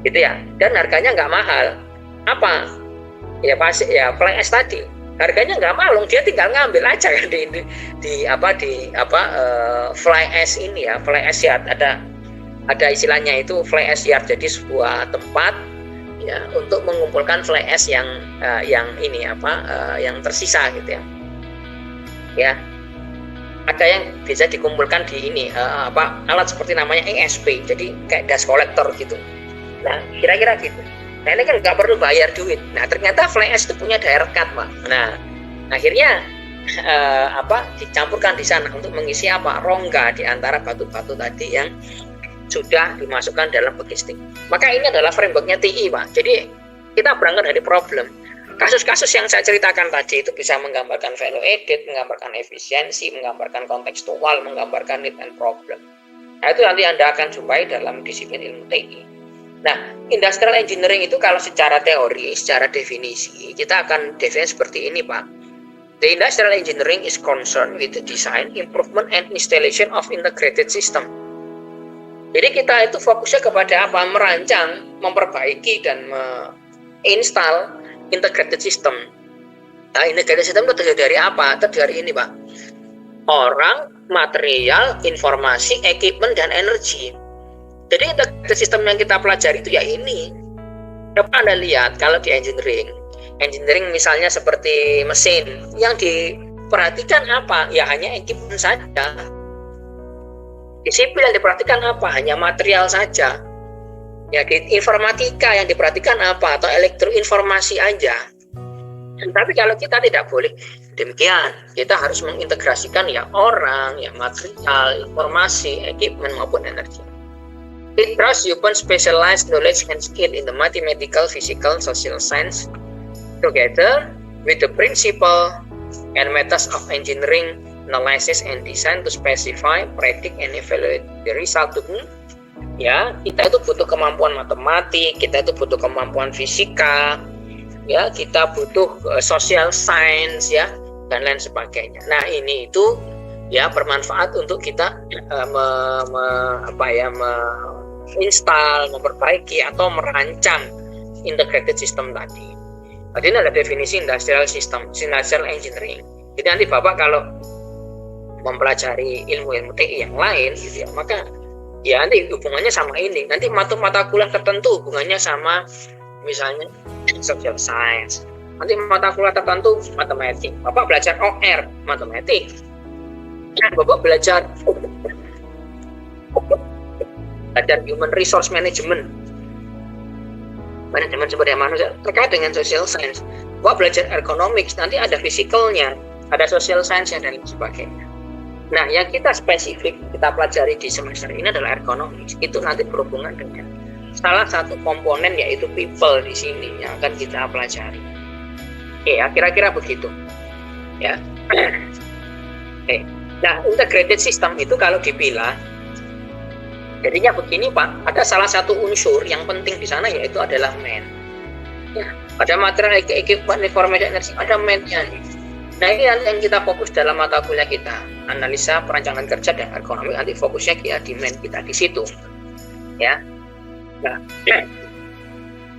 gitu ya. Dan harganya nggak mahal. Apa? Ya pasti ya fly ash tadi. Harganya nggak mahal, dia tinggal ngambil aja kan fly ash ini ya, fly ash yard ada istilahnya itu fly ash yard. Jadi sebuah tempat ya untuk mengumpulkan fly ash yang tersisa gitu ya. Ya. Ada yang bisa dikumpulkan di ini alat seperti namanya ESP. Jadi kayak dust collector gitu. Nah, kira-kira gitu. Nah, ini kan nggak perlu bayar duit. Nah, ternyata fly ash itu punya daya rekat, Pak. Nah, akhirnya dicampurkan di sana untuk mengisi rongga di antara batu-batu tadi yang sudah dimasukkan dalam backcasting. Maka ini adalah frameworknya TI, Pak. Jadi kita berangkat dari problem. Kasus-kasus yang saya ceritakan tadi itu bisa menggambarkan value added, menggambarkan efisiensi, menggambarkan kontekstual, menggambarkan need and problem. Nah, itu nanti Anda akan jumpai dalam disiplin ilmu TI. Nah, industrial engineering itu kalau secara teori, secara definisi, kita akan definisi seperti ini, Pak. The industrial engineering is concerned with the design, improvement, and installation of integrated system. Jadi kita itu fokusnya kepada apa? Merancang, memperbaiki, dan menginstal integrated system. Nah, integrated system itu terdiri dari apa? Terdiri dari ini, Pak. Orang, material, informasi, equipment, dan energi. Jadi integrated system yang kita pelajari itu ya ini. Coba Anda lihat kalau di engineering misalnya seperti mesin, yang diperhatikan apa? Ya hanya equipment saja. Di sipil yang diperhatikan apa? Hanya material saja. Ya, di informatika yang diperhatikan apa? Atau elektroinformasi aja. Tapi kalau kita tidak boleh demikian, kita harus mengintegrasikan ya orang, ya material, informasi, equipment maupun energi. It draws upon specialized knowledge and skill in the mathematical, physical, social science together with the principle and methods of engineering, analysis and design to specify, predict, and evaluate the result to ya, kita itu butuh kemampuan matematik, kita itu butuh kemampuan fisika, ya, kita butuh social science, ya, dan lain sebagainya. Nah, ini itu ya bermanfaat untuk kita menginstal, memperbaiki atau merancang integrated system tadi. Jadi ini ada definisi industrial system, industrial engineering. Jadi nanti Bapak kalau mempelajari ilmu-ilmu TI yang lain, gitu ya, maka ya nanti hubungannya sama ini. Nanti mata kuliah tertentu hubungannya sama misalnya social science. Nanti mata kuliah tertentu matematik. Bapak belajar OR, matematik. Nah, Bapak belajar human resource management. Manajemen sumber daya manusia terkait dengan social science. Bapak belajar ergonomics, nanti ada physicalnya, ada social science-nya dan lain sebagainya. Nah, yang kita spesifik kita pelajari di semester ini adalah ergonomics. Itu nanti berhubungan dengan salah satu komponen yaitu people di sini yang akan kita pelajari. Oke, ya, kira-kira begitu. Ya. Oke. Nah, integrated system itu kalau dipilah jadinya begini, Pak. Ada salah satu unsur yang penting di sana yaitu adalah man. Ya, ada material, equipment, informasi, energi, ada man-nya. Nah, ini yang kita fokus dalam mata kuliah kita, analisa perancangan kerja dan ekonomi. Nanti fokusnya kita di man kita di situ, ya. Nah,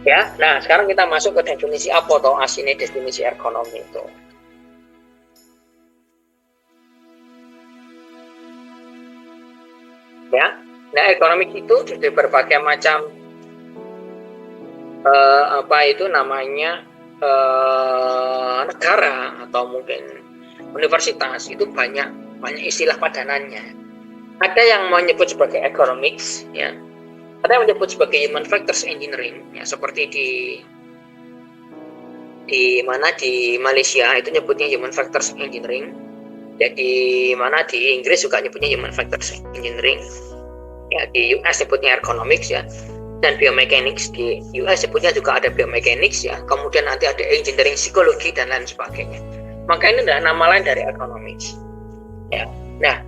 ya. Nah, sekarang kita masuk ke definisi apa atau asini definisi ekonomi itu. Ya. Nah, ekonomi itu dari berbagai macam negara atau mungkin universitas itu banyak istilah padanannya. Ada yang menyebut sebagai economics, ya. Ada yang menyebut sebagai human factors engineering, ya, seperti di Malaysia itu nyebutnya human factors engineering. Jadi di Inggris juga nyebutnya human factors engineering. Ya, di US nyebutnya economics, ya. Dan biomechanics di US sebutnya juga ada biomechanics, ya. Kemudian nanti ada engineering psikologi dan lain sebagainya. Maka ini adalah nama lain dari economics. Ya. Nah,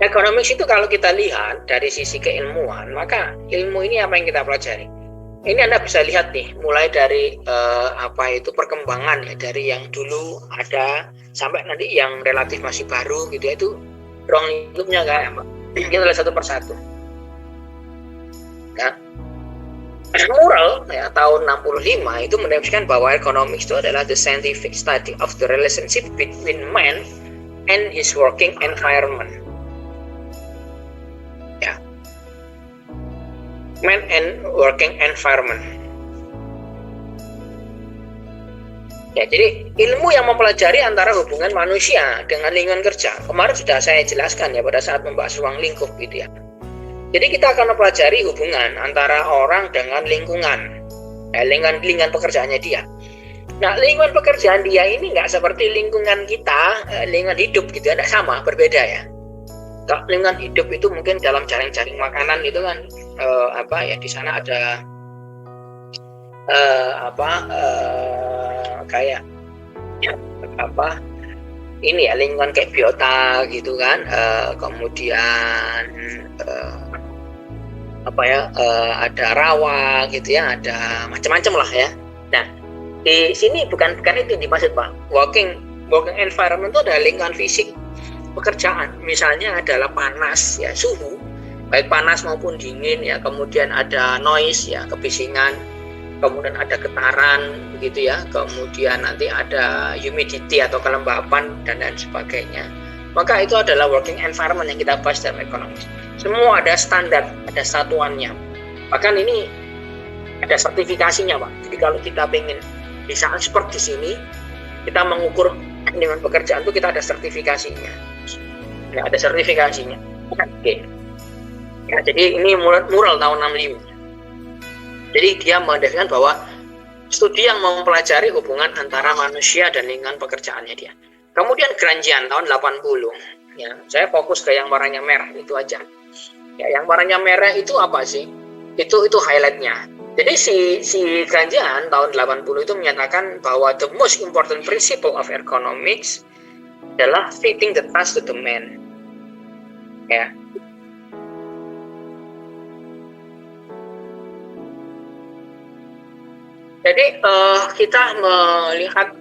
economics itu kalau kita lihat dari sisi keilmuan, maka ilmu ini apa yang kita pelajari? Ini Anda bisa lihat nih, mulai dari perkembangan ya, dari yang dulu ada sampai nanti yang relatif masih baru gitu ya, itu ruang lingkupnya kayak apa? Kita lihat satu persatu. Ya. Murrell ya, tahun 65 itu mendefinisikan bahwa economics itu adalah the scientific study of the relationship between man and his working environment. Ya. Man and working environment. Ya, jadi ilmu yang mempelajari antara hubungan manusia dengan lingkungan kerja. Kemarin sudah saya jelaskan ya pada saat membahas ruang lingkup gitu ya. Jadi kita akan mempelajari hubungan antara orang dengan lingkungan, lingkungan pekerjaannya dia. Nah, lingkungan pekerjaan dia ini nggak seperti lingkungan kita, lingkungan hidup gitu, tidak sama, berbeda ya. Kalau lingkungan hidup itu mungkin dalam jaring-jaring makanan itu kan di sana ada kayak ini ya, lingkungan kayak biota gitu kan, kemudian ada rawa gitu ya, ada macam-macam lah ya. Nah, di sini bukan itu yang dimaksud Pak. Working environment itu adalah lingkungan fisik pekerjaan. Misalnya adalah panas ya, suhu baik panas maupun dingin ya, kemudian ada noise ya, kebisingan, kemudian ada getaran begitu ya, kemudian nanti ada humidity atau kelembapan dan lain sebagainya. Maka itu adalah working environment yang kita bahas dalam ekonomi. Semua ada standar, ada satuannya. Bahkan ini ada sertifikasinya Pak. Jadi kalau kita ingin di saat seperti sini, kita mengukur dengan pekerjaan itu kita ada sertifikasinya. Ya, ada sertifikasinya. Oke. Ya, jadi ini mural tahun 65. Jadi dia mendefinisikan bahwa studi yang mempelajari hubungan antara manusia dan lingkungan pekerjaannya dia. Kemudian Grangian tahun 80. Ya, saya fokus ke yang warnanya merah itu aja. Ya, yang warnanya merah itu apa sih? Itu highlightnya. Jadi si Grangian tahun 80 itu menyatakan bahwa the most important principle of economics adalah fitting the task to the man. Ya. Jadi kita melihat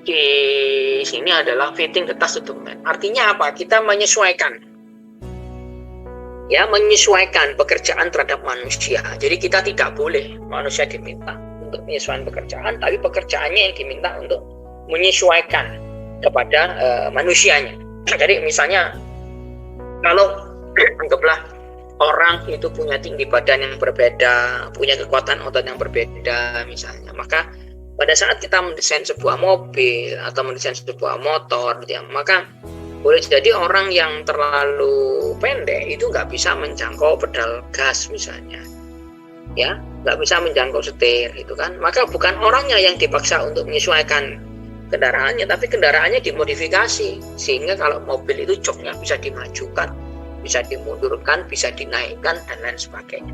di sini adalah fitting the task to the man. Artinya apa? Kita menyesuaikan pekerjaan terhadap manusia. Jadi kita tidak boleh manusia diminta untuk menyesuaikan pekerjaan, tapi pekerjaannya yang diminta untuk menyesuaikan kepada manusianya. Jadi misalnya kalau anggaplah orang itu punya tinggi badan yang berbeda, punya kekuatan otot yang berbeda misalnya, maka pada saat kita mendesain sebuah mobil atau mendesain sebuah motor, ya, maka boleh jadi orang yang terlalu pendek itu nggak bisa menjangkau pedal gas misalnya, ya, nggak bisa menjangkau setir, itu kan. Maka bukan orangnya yang dipaksa untuk menyesuaikan kendaraannya, tapi kendaraannya dimodifikasi sehingga kalau mobil itu joknya bisa dimajukan, bisa dimundurkan, bisa dinaikkan dan lain sebagainya.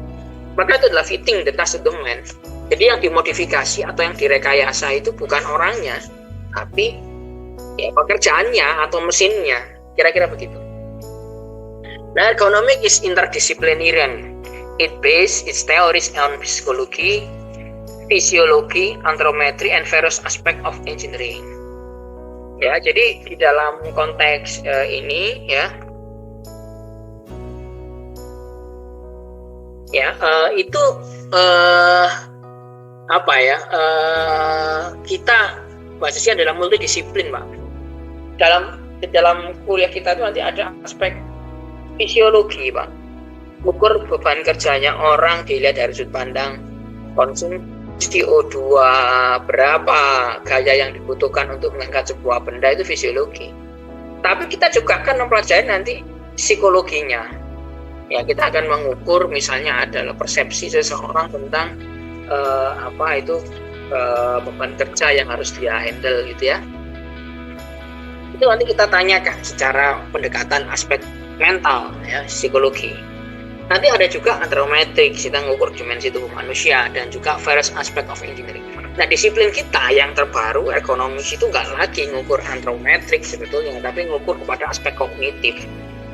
Maka itu adalah fitting the task to the man. Jadi yang dimodifikasi atau yang direkayasa itu bukan orangnya, tapi ya pekerjaannya atau mesinnya, kira-kira begitu. Nah, economic is interdisciplinary. It based its theories on psychology, physiology, anthropometry, and various aspect of engineering. Ya, jadi di dalam konteks ini ya. Ya, itu kita basisnya adalah multidisiplin, Pak. Dalam kuliah kita itu nanti ada aspek fisiologi, Pak. Ukur beban kerjanya orang dilihat dari sudut pandang konsumsi CO2, berapa gaya yang dibutuhkan untuk mengangkat sebuah benda, itu fisiologi. Tapi kita juga akan mempelajari nanti psikologinya. Ya, kita akan mengukur misalnya adalah persepsi seseorang tentang beban kerja yang harus dia handle gitu ya. Itu nanti kita tanyakan secara pendekatan aspek mental ya, psikologi. Nanti ada juga anthropometric, kita mengukur dimensi tubuh manusia, dan juga various aspect of engineering. Nah, disiplin kita yang terbaru ekonomis itu nggak lagi mengukur anthropometric sebetulnya, tapi mengukur kepada aspek kognitif.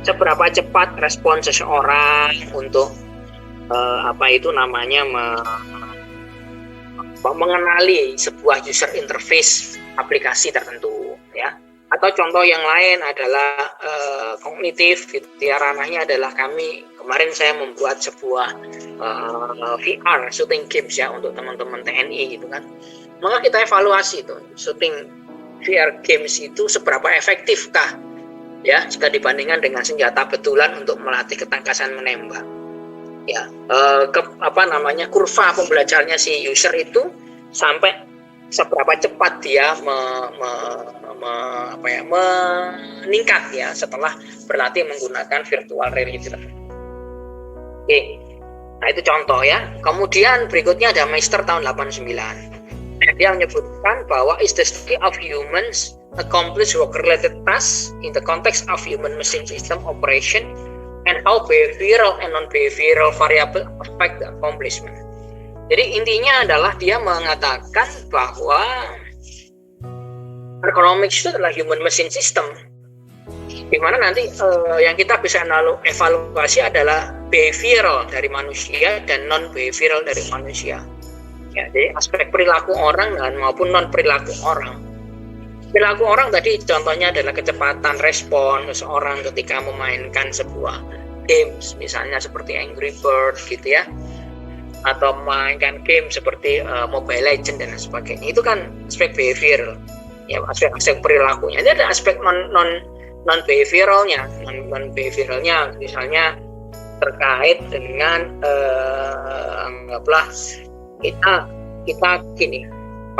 Seberapa cepat respon seseorang untuk mengenali sebuah user interface aplikasi tertentu ya. Atau contoh yang lain adalah kognitif, ya, ranahnya adalah kemarin saya membuat sebuah VR shooting games ya untuk teman-teman TNI gitu kan. Maka kita evaluasi itu shooting VR games itu seberapa efektifkah ya jika dibandingkan dengan senjata betulan untuk melatih ketangkasan menembak. Ya, kurva pembelajarannya si user itu sampai seberapa cepat dia meningkat ya setelah berlatih menggunakan virtual reality. Oke. Nah, itu contoh ya. Kemudian berikutnya ada Meister tahun 89. Dia menyebutkan bahwa is the study of humans accomplish work related tasks in the context of human machine system operation and how behavioral and non-behavioral variable affect the accomplishment. Jadi intinya adalah dia mengatakan bahwa economics itu adalah human machine system, di mana nanti yang kita bisa evaluasi adalah behavioral dari manusia dan non-behavioral dari manusia. Ya, jadi aspek perilaku orang dan maupun non-perilaku orang. Perilaku orang tadi contohnya adalah kecepatan respon seseorang ketika memainkan sebuah games, misalnya seperti Angry Birds gitu ya, atau memainkan game seperti Mobile Legends dan sebagainya. Itu kan aspek behavioral, ya, aspek perilakunya. Jadi ada aspek non behavioralnya, misalnya terkait dengan anggaplah kita gini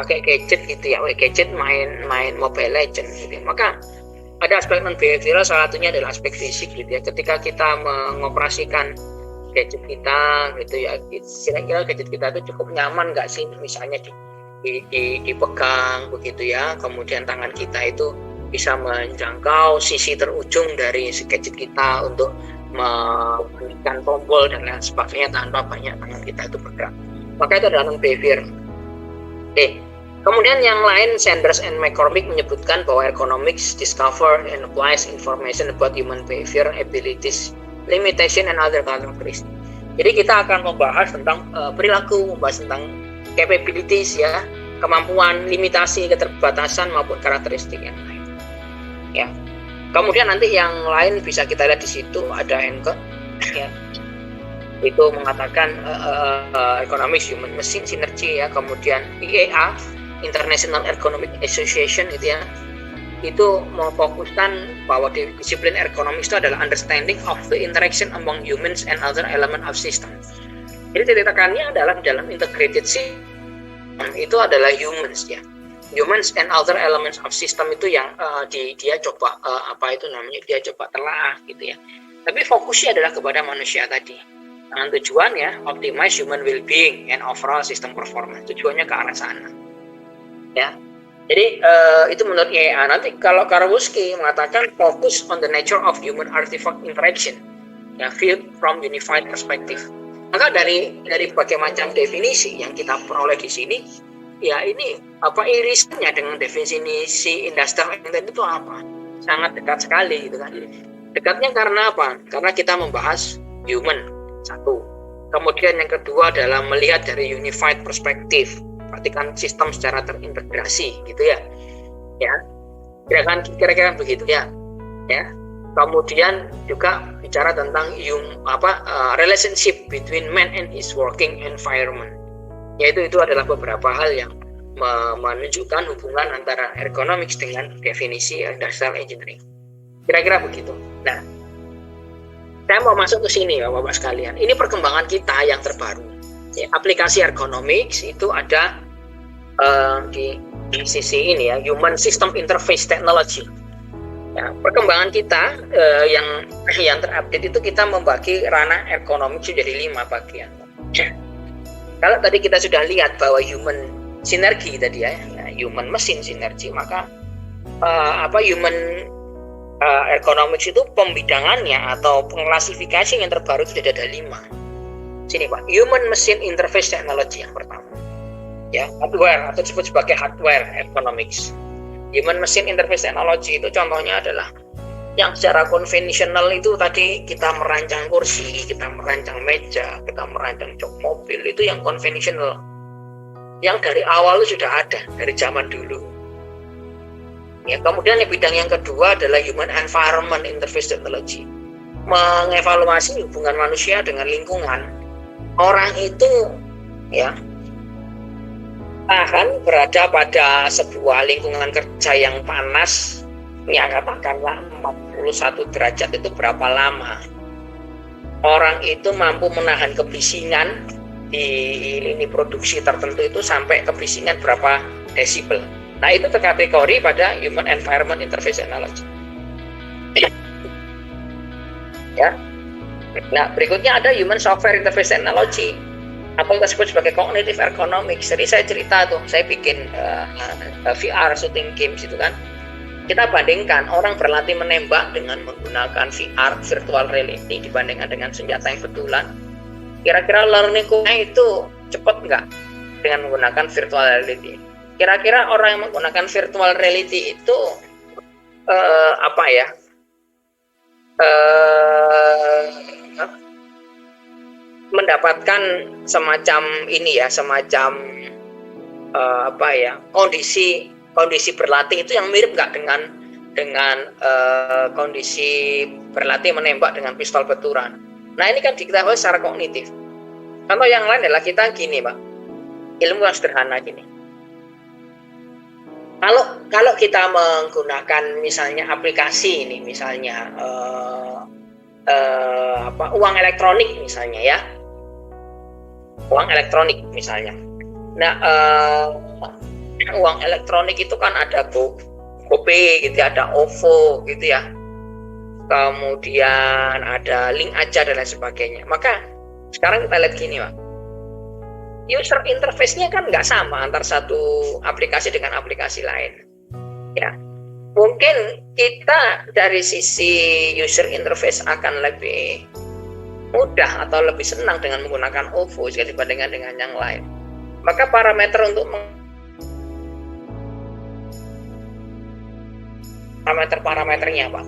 pakai gadget gitu ya, gadget main Mobile Legends gitu ya. Maka ada aspek non behavioral, salah satunya adalah aspek fisik gitu ya. Ketika kita mengoperasikan gadget kita gitu ya, kira-kira gadget kita itu cukup nyaman nggak sih, misalnya dipegang begitu ya, kemudian tangan kita itu bisa menjangkau sisi terujung dari gadget kita untuk memberikan tombol dan lain sebagainya tanpa banyak tangan kita itu bergerak. Maka itu adalah non-behavior. Oke. Kemudian yang lain, Sanders and McCormick menyebutkan bahwa economics discover and applies information about human behavior, abilities, limitation, and other characteristics. Jadi kita akan membahas tentang perilaku, membahas tentang capabilities ya, kemampuan, limitasi, keterbatasan maupun karakteristik yang lain. Ya. Kemudian nanti yang lain bisa kita lihat di situ ada Henke ya. Itu mengatakan economics human machine synergy ya, kemudian IEA International Economic Association itu ya, itu memfokuskan bahwa disiplin economics itu adalah understanding of the interaction among humans and other element of system. Jadi titik tekannya adalah dalam integrated system itu adalah humans ya, humans and other elements of system itu yang dia coba dia coba telaah gitu ya. Tapi fokusnya adalah kepada manusia tadi. Dengan tujuannya optimize human well-being and overall system performance. Tujuannya ke arah sana. Ya. Jadi itu menurut IEA. Nanti kalau Karwowski mengatakan focus on the nature of human artifact interaction, ya, viewed from unified perspective. Maka dari berbagai macam definisi yang kita peroleh di sini, ya ini irisannya dengan definisi industrial intent itu apa? Sangat dekat sekali gitu kan. Dekatnya karena apa? Karena kita membahas human. Satu. Kemudian yang kedua adalah melihat dari unified perspective, perhatikan sistem secara terintegrasi, gitu ya. Ya, kira-kira begitu ya. Ya. Kemudian juga bicara tentang relationship between man and his working environment. Yaitu itu adalah beberapa hal yang menunjukkan hubungan antara ergonomics dengan definisi industrial engineering. Kira-kira begitu. Nah, saya mau masuk ke sini ya Bapak sekalian. Ini perkembangan kita yang terbaru. Ya, aplikasi ergonomics itu ada di sisi ini ya, Human System Interface Technology. Ya, perkembangan kita yang terupdate itu kita membagi ranah ergonomics jadi 5 bagian. Kalau tadi kita sudah lihat bahwa human sinergi tadi ya, human machine sinergi, maka human ergonomics itu pembidangannya atau pengklasifikasi yang terbaru itu ada 5. Sini Pak, Human Machine Interface Technology yang pertama. Ya, hardware atau disebut sebagai hardware ergonomics. Human Machine Interface Technology itu contohnya adalah yang secara konvensional itu tadi kita merancang kursi, kita merancang meja, kita merancang jok mobil, itu yang konvensional. Yang dari awal itu sudah ada dari zaman dulu. Ya, kemudian bidang yang kedua adalah Human Environment Interface Technology, mengevaluasi hubungan manusia dengan lingkungan. Orang itu ya tahan berada pada sebuah lingkungan kerja yang panas, ya katakanlah 41 derajat itu berapa lama. Orang itu mampu menahan kebisingan di lini produksi tertentu itu sampai kebisingan berapa desibel. Nah, itu terkategori pada Human Environment Interface Technology. Ya. Nah, berikutnya ada Human Software Interface Technology atau kita sebut sebagai Cognitive Ergonomics. Jadi saya cerita tuh, saya bikin VR shooting games itu kan. kita bandingkan orang berlatih menembak dengan menggunakan VR, virtual reality, dibandingkan dengan senjata yang betulan, kira-kira learning itu cepat nggak dengan menggunakan virtual reality? Kira-kira orang yang menggunakan virtual reality itu mendapatkan semacam ini ya, semacam kondisi berlatih itu yang mirip nggak dengan kondisi berlatih menembak dengan pistol betulan. Nah, ini kan diketahui secara kognitif. Contoh yang lain adalah kita gini, Pak. Ilmu yang sederhana gini. Kalau kita menggunakan misalnya aplikasi ini, misalnya uang elektronik misalnya ya. Uang elektronik misalnya. Nah, uang elektronik itu kan ada GoPay gitu ya, ada OVO gitu ya. Kemudian ada link aja dan lain sebagainya. Maka sekarang kita lihat gini, Pak. User interface-nya kan nggak sama antar satu aplikasi dengan aplikasi lain. Ya, mungkin kita dari sisi user interface akan lebih mudah atau lebih senang dengan menggunakan OVO jika dibandingkan dengan yang lain. Maka parameter untuk parameternya, Pak.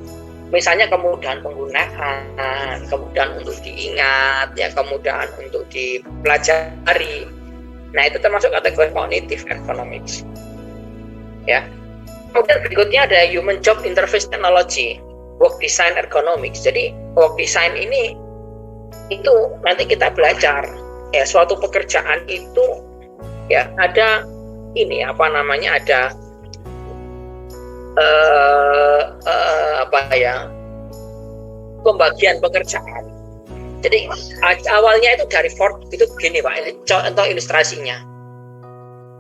Misalnya kemudahan penggunaan, kemudahan untuk diingat, ya, kemudahan untuk dipelajari. Nah, itu termasuk kategori cognitive ergonomics. Ya. Kemudian berikutnya ada human job interface technology, work design ergonomics. Jadi work design ini itu nanti kita belajar ya, suatu pekerjaan itu ya ada ini ada pembagian pekerjaan. Jadi awalnya itu dari Ford itu begini, Pak. Ini contoh ilustrasinya.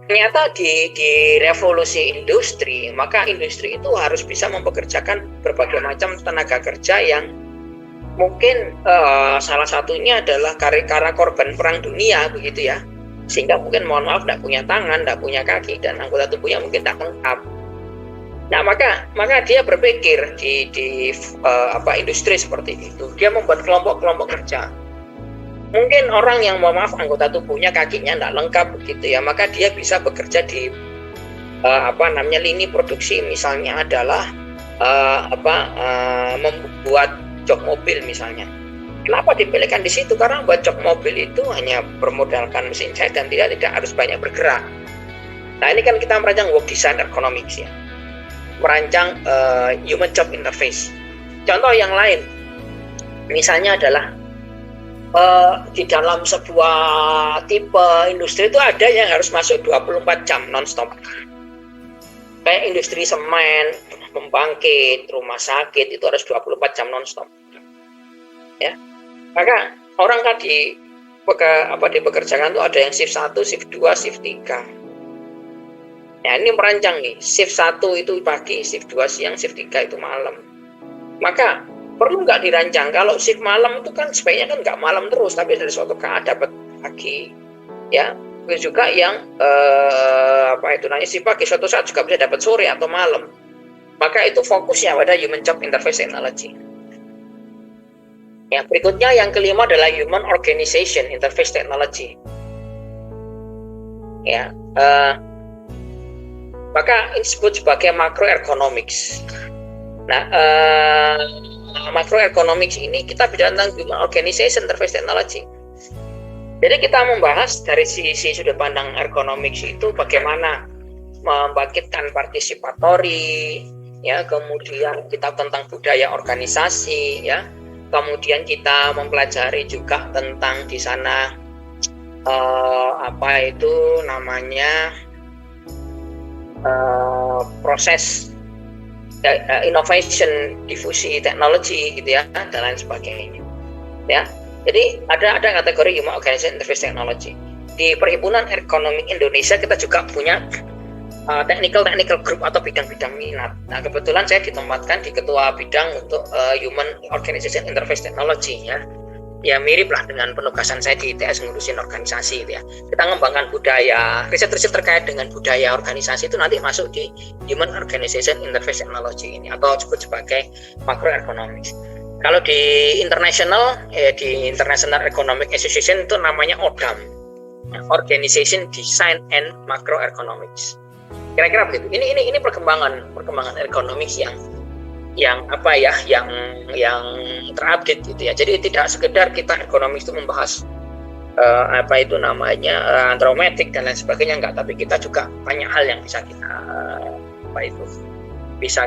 Ternyata di revolusi industri, maka industri itu harus bisa mempekerjakan berbagai macam tenaga kerja yang mungkin salah satunya adalah karena korban perang dunia begitu ya. Sehingga mungkin mohon maaf tidak punya tangan, tidak punya kaki, dan anggota tubuhnya mungkin tidak lengkap. Nah, maka dia berpikir di industri seperti itu. Dia membuat kelompok-kelompok kerja. Mungkin orang yang mohon maaf anggota tubuhnya kakinya tidak lengkap begitu ya, maka dia bisa bekerja di lini produksi, misalnya adalah membuat jok mobil misalnya. Kenapa dipilihkan di situ? Karena buat jok mobil itu hanya bermodalkan mesin jahit dan tidak harus banyak bergerak. Nah, ini kan kita merancang work design ergonomics ya. Merancang human job interface. Contoh yang lain misalnya adalah di dalam sebuah tipe industri itu ada yang harus masuk 24 jam non-stop. Kayak industri semen, pembangkit, rumah sakit itu harus 24 jam non-stop. Ya. Maka orang kan dipekerjakan itu ada yang shift 1, shift 2, shift 3. Nah, ini merancang nih, shift 1 itu pagi, shift 2 siang, shift 3 itu malam. Maka perlu nggak dirancang, kalau shift malam itu kan sebaiknya kan nggak malam terus, tapi dari suatu saat dapat pagi. Ya, itu juga yang shift pagi, suatu saat juga bisa dapat sore atau malam. Maka itu fokusnya pada human job interface technology. Ya, berikutnya yang kelima adalah human organization interface technology. Ya, maka ini disebut sebagai macroeconomics. Nah, macroeconomics ini kita bicara tentang human organization interface technology. Jadi kita membahas dari sisi sudut pandang ergonomics itu bagaimana membangkitkan partisipatori, ya, kemudian kita tentang budaya organisasi, ya, kemudian kita mempelajari juga tentang di sana proses innovation, difusi teknologi gitu ya, dan lain sebagainya. Ya, jadi ada kategori human organization interface technology. Di Perhimpunan Ergonomi Indonesia kita juga punya technical group atau bidang-bidang minat. Nah, kebetulan saya ditempatkan di ketua bidang untuk human organization interface technology ya. ya mirip lah dengan penugasan saya di ITS ngurusin organisasi gitu ya. Kita ngembangkan budaya, riset-riset terkait dengan budaya organisasi itu nanti masuk di Human Organization Interface Technology ini atau disebut sebagai macroeconomics. Kalau di international, di International Economic Association itu namanya ODAM, Organization Design and Macroeconomics. Kira-kira begitu. Ini perkembangan economics yang terupdate gitu ya. Jadi tidak sekedar kita ekonomi itu membahas anthropometric dan lain sebagainya, enggak, tapi kita juga banyak hal yang bisa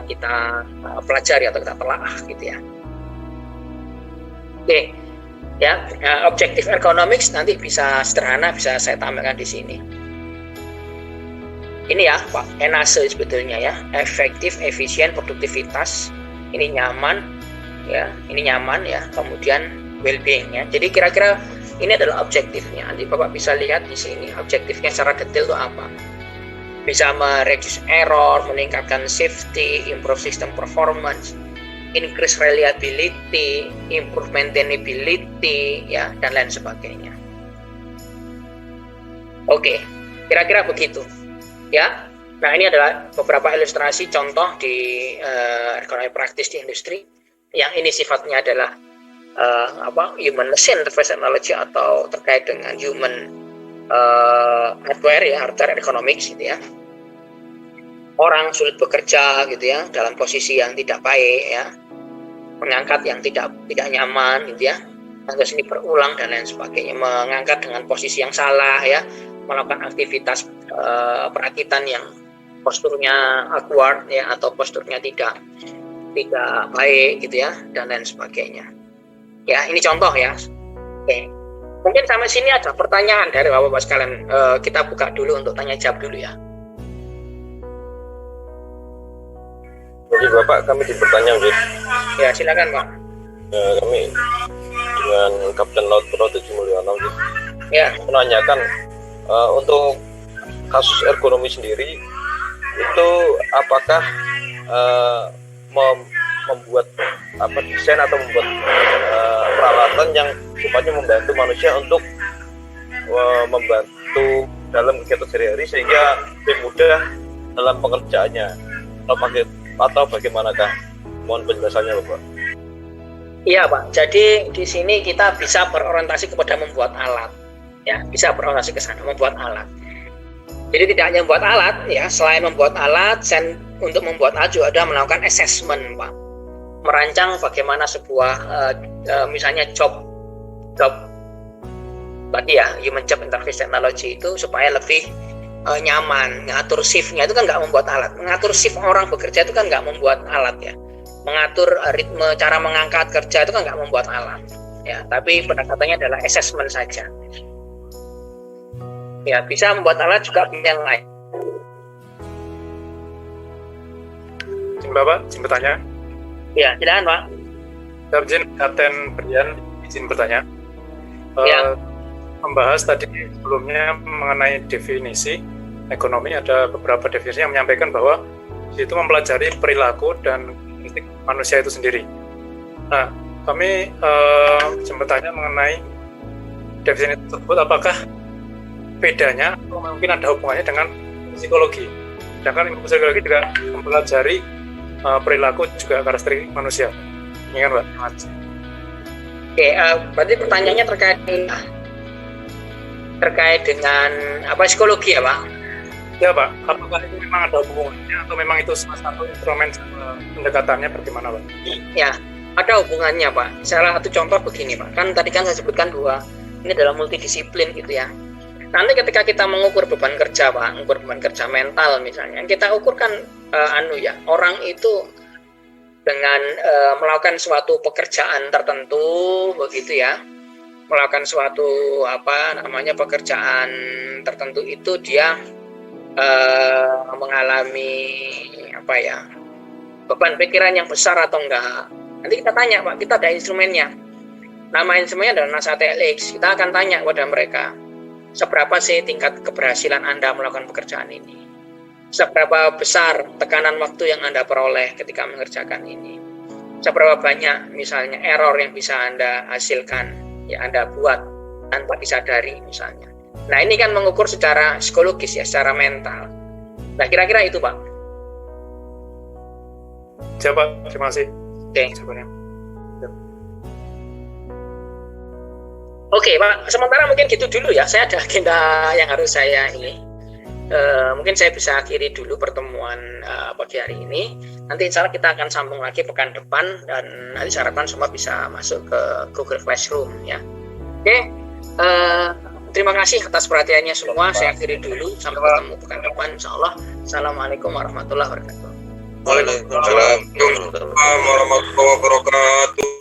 kita pelajari atau kita telaah gitu ya. Oke. Ya, objektif economics nanti bisa sederhana bisa saya tampilkan di sini. Ini ya, Pak, ENASE sebetulnya ya, efektif, efisien, produktivitas. Ini nyaman ya, kemudian well-being ya. Jadi kira-kira ini adalah objektifnya. Nanti Bapak bisa lihat di sini objektifnya secara detail itu apa. Bisa mereduce error, meningkatkan safety, improve system performance, increase reliability, improve maintainability ya, dan lain sebagainya. Oke, kira-kira begitu ya. Nah, ini adalah beberapa ilustrasi contoh di ekonomi praktis di industri yang ini sifatnya adalah human machine interface technology atau terkait dengan human hardware ya, hardware economics gitu ya. Orang sulit bekerja gitu ya dalam posisi yang tidak baik ya, mengangkat yang tidak nyaman gitu ya, terus ini berulang dan lain sebagainya, mengangkat dengan posisi yang salah ya, melakukan aktivitas perakitan yang posturnya awkward ya, atau posturnya tidak baik gitu ya, dan lain sebagainya ya. Ini contoh ya. Oke, mungkin sampai sini ada pertanyaan dari bapak-bapak sekalian. Kita buka dulu untuk tanya jawab dulu ya. Jadi Bapak, kami dipertanya, Ya, silakan Pak. Kami dengan Kapten Laut Pro Tejo Mulyono, Ya, menanyakan untuk kasus ergonomi sendiri itu apakah membuat desain atau membuat peralatan yang sifatnya membantu manusia untuk membantu dalam kegiatan sehari-hari sehingga lebih mudah dalam pekerjaannya, atau bagaimanakah? Mohon penjelasannya, Bapak. Iya Pak. Jadi di sini kita bisa berorientasi kepada membuat alat, ya, bisa berorientasi ke sana membuat alat. Jadi tidak hanya membuat alat, ya, selain membuat alat, untuk membuat alat juga ada melakukan assessment, Pak. Merancang bagaimana sebuah misalnya job tadi ya, human job interface technology itu supaya lebih nyaman. Ngatur shift-nya itu kan nggak membuat alat. Mengatur shift orang bekerja itu kan nggak membuat alat ya. Mengatur ritme cara mengangkat kerja itu kan nggak membuat alat ya. Tapi pendekatannya adalah assessment saja. Ya, bisa membuat alat juga yang lain. Bapak, izin bertanya. Ya, silakan Pak. Izin Kapten Brian, izin bertanya. Ya. Membahas tadi sebelumnya mengenai definisi ekonomi, ada beberapa definisi yang menyampaikan bahwa itu mempelajari perilaku dan karakteristik manusia itu sendiri. Nah, kami bertanya mengenai definisi tersebut, apakah bedanya atau mungkin ada hubungannya dengan psikologi? Sedangkan ilmu psikologi juga mempelajari perilaku juga karakteristik manusia. Ini kan Pak? Oke, berarti pertanyaannya terkait dengan psikologi ya Pak? Ya Pak, apakah itu memang ada hubungannya atau memang itu salah satu instrumen pendekatannya bagaimana Pak? Ya, ada hubungannya Pak. Salah satu contoh begini Pak, kan tadi kan saya sebutkan bahwa ini adalah multidisiplin gitu ya. Nanti ketika kita mengukur beban kerja Pak, mengukur beban kerja mental misalnya, kita ukurkan orang itu dengan melakukan suatu pekerjaan tertentu begitu ya. Melakukan suatu pekerjaan tertentu itu dia mengalami beban pikiran yang besar atau enggak. Nanti kita tanya Pak, kita ada instrumennya. Nama instrumennya adalah NASA TLX. Kita akan tanya kepada mereka, seberapa sih tingkat keberhasilan Anda melakukan pekerjaan ini? Seberapa besar tekanan waktu yang Anda peroleh ketika mengerjakan ini? Seberapa banyak misalnya error yang bisa Anda hasilkan ya Anda buat tanpa disadari misalnya. Nah ini kan mengukur secara psikologis ya, secara mental. Nah kira-kira itu Pak. Siap Pak, terima kasih. Oke. Oke Pak, sementara mungkin gitu dulu ya. Saya ada agenda yang harus saya ini. Mungkin saya bisa akhiri dulu pertemuan pagi hari ini. Nanti insya Allah kita akan sambung lagi pekan depan dan nanti saya harapkan semua bisa masuk ke Google Classroom ya. Oke, terima kasih atas perhatiannya semua. Saya akhiri dulu sampai ketemu pekan depan insya Allah. Assalamualaikum warahmatullahi wabarakatuh. Waalaikumsalam warahmatullahi wabarakatuh.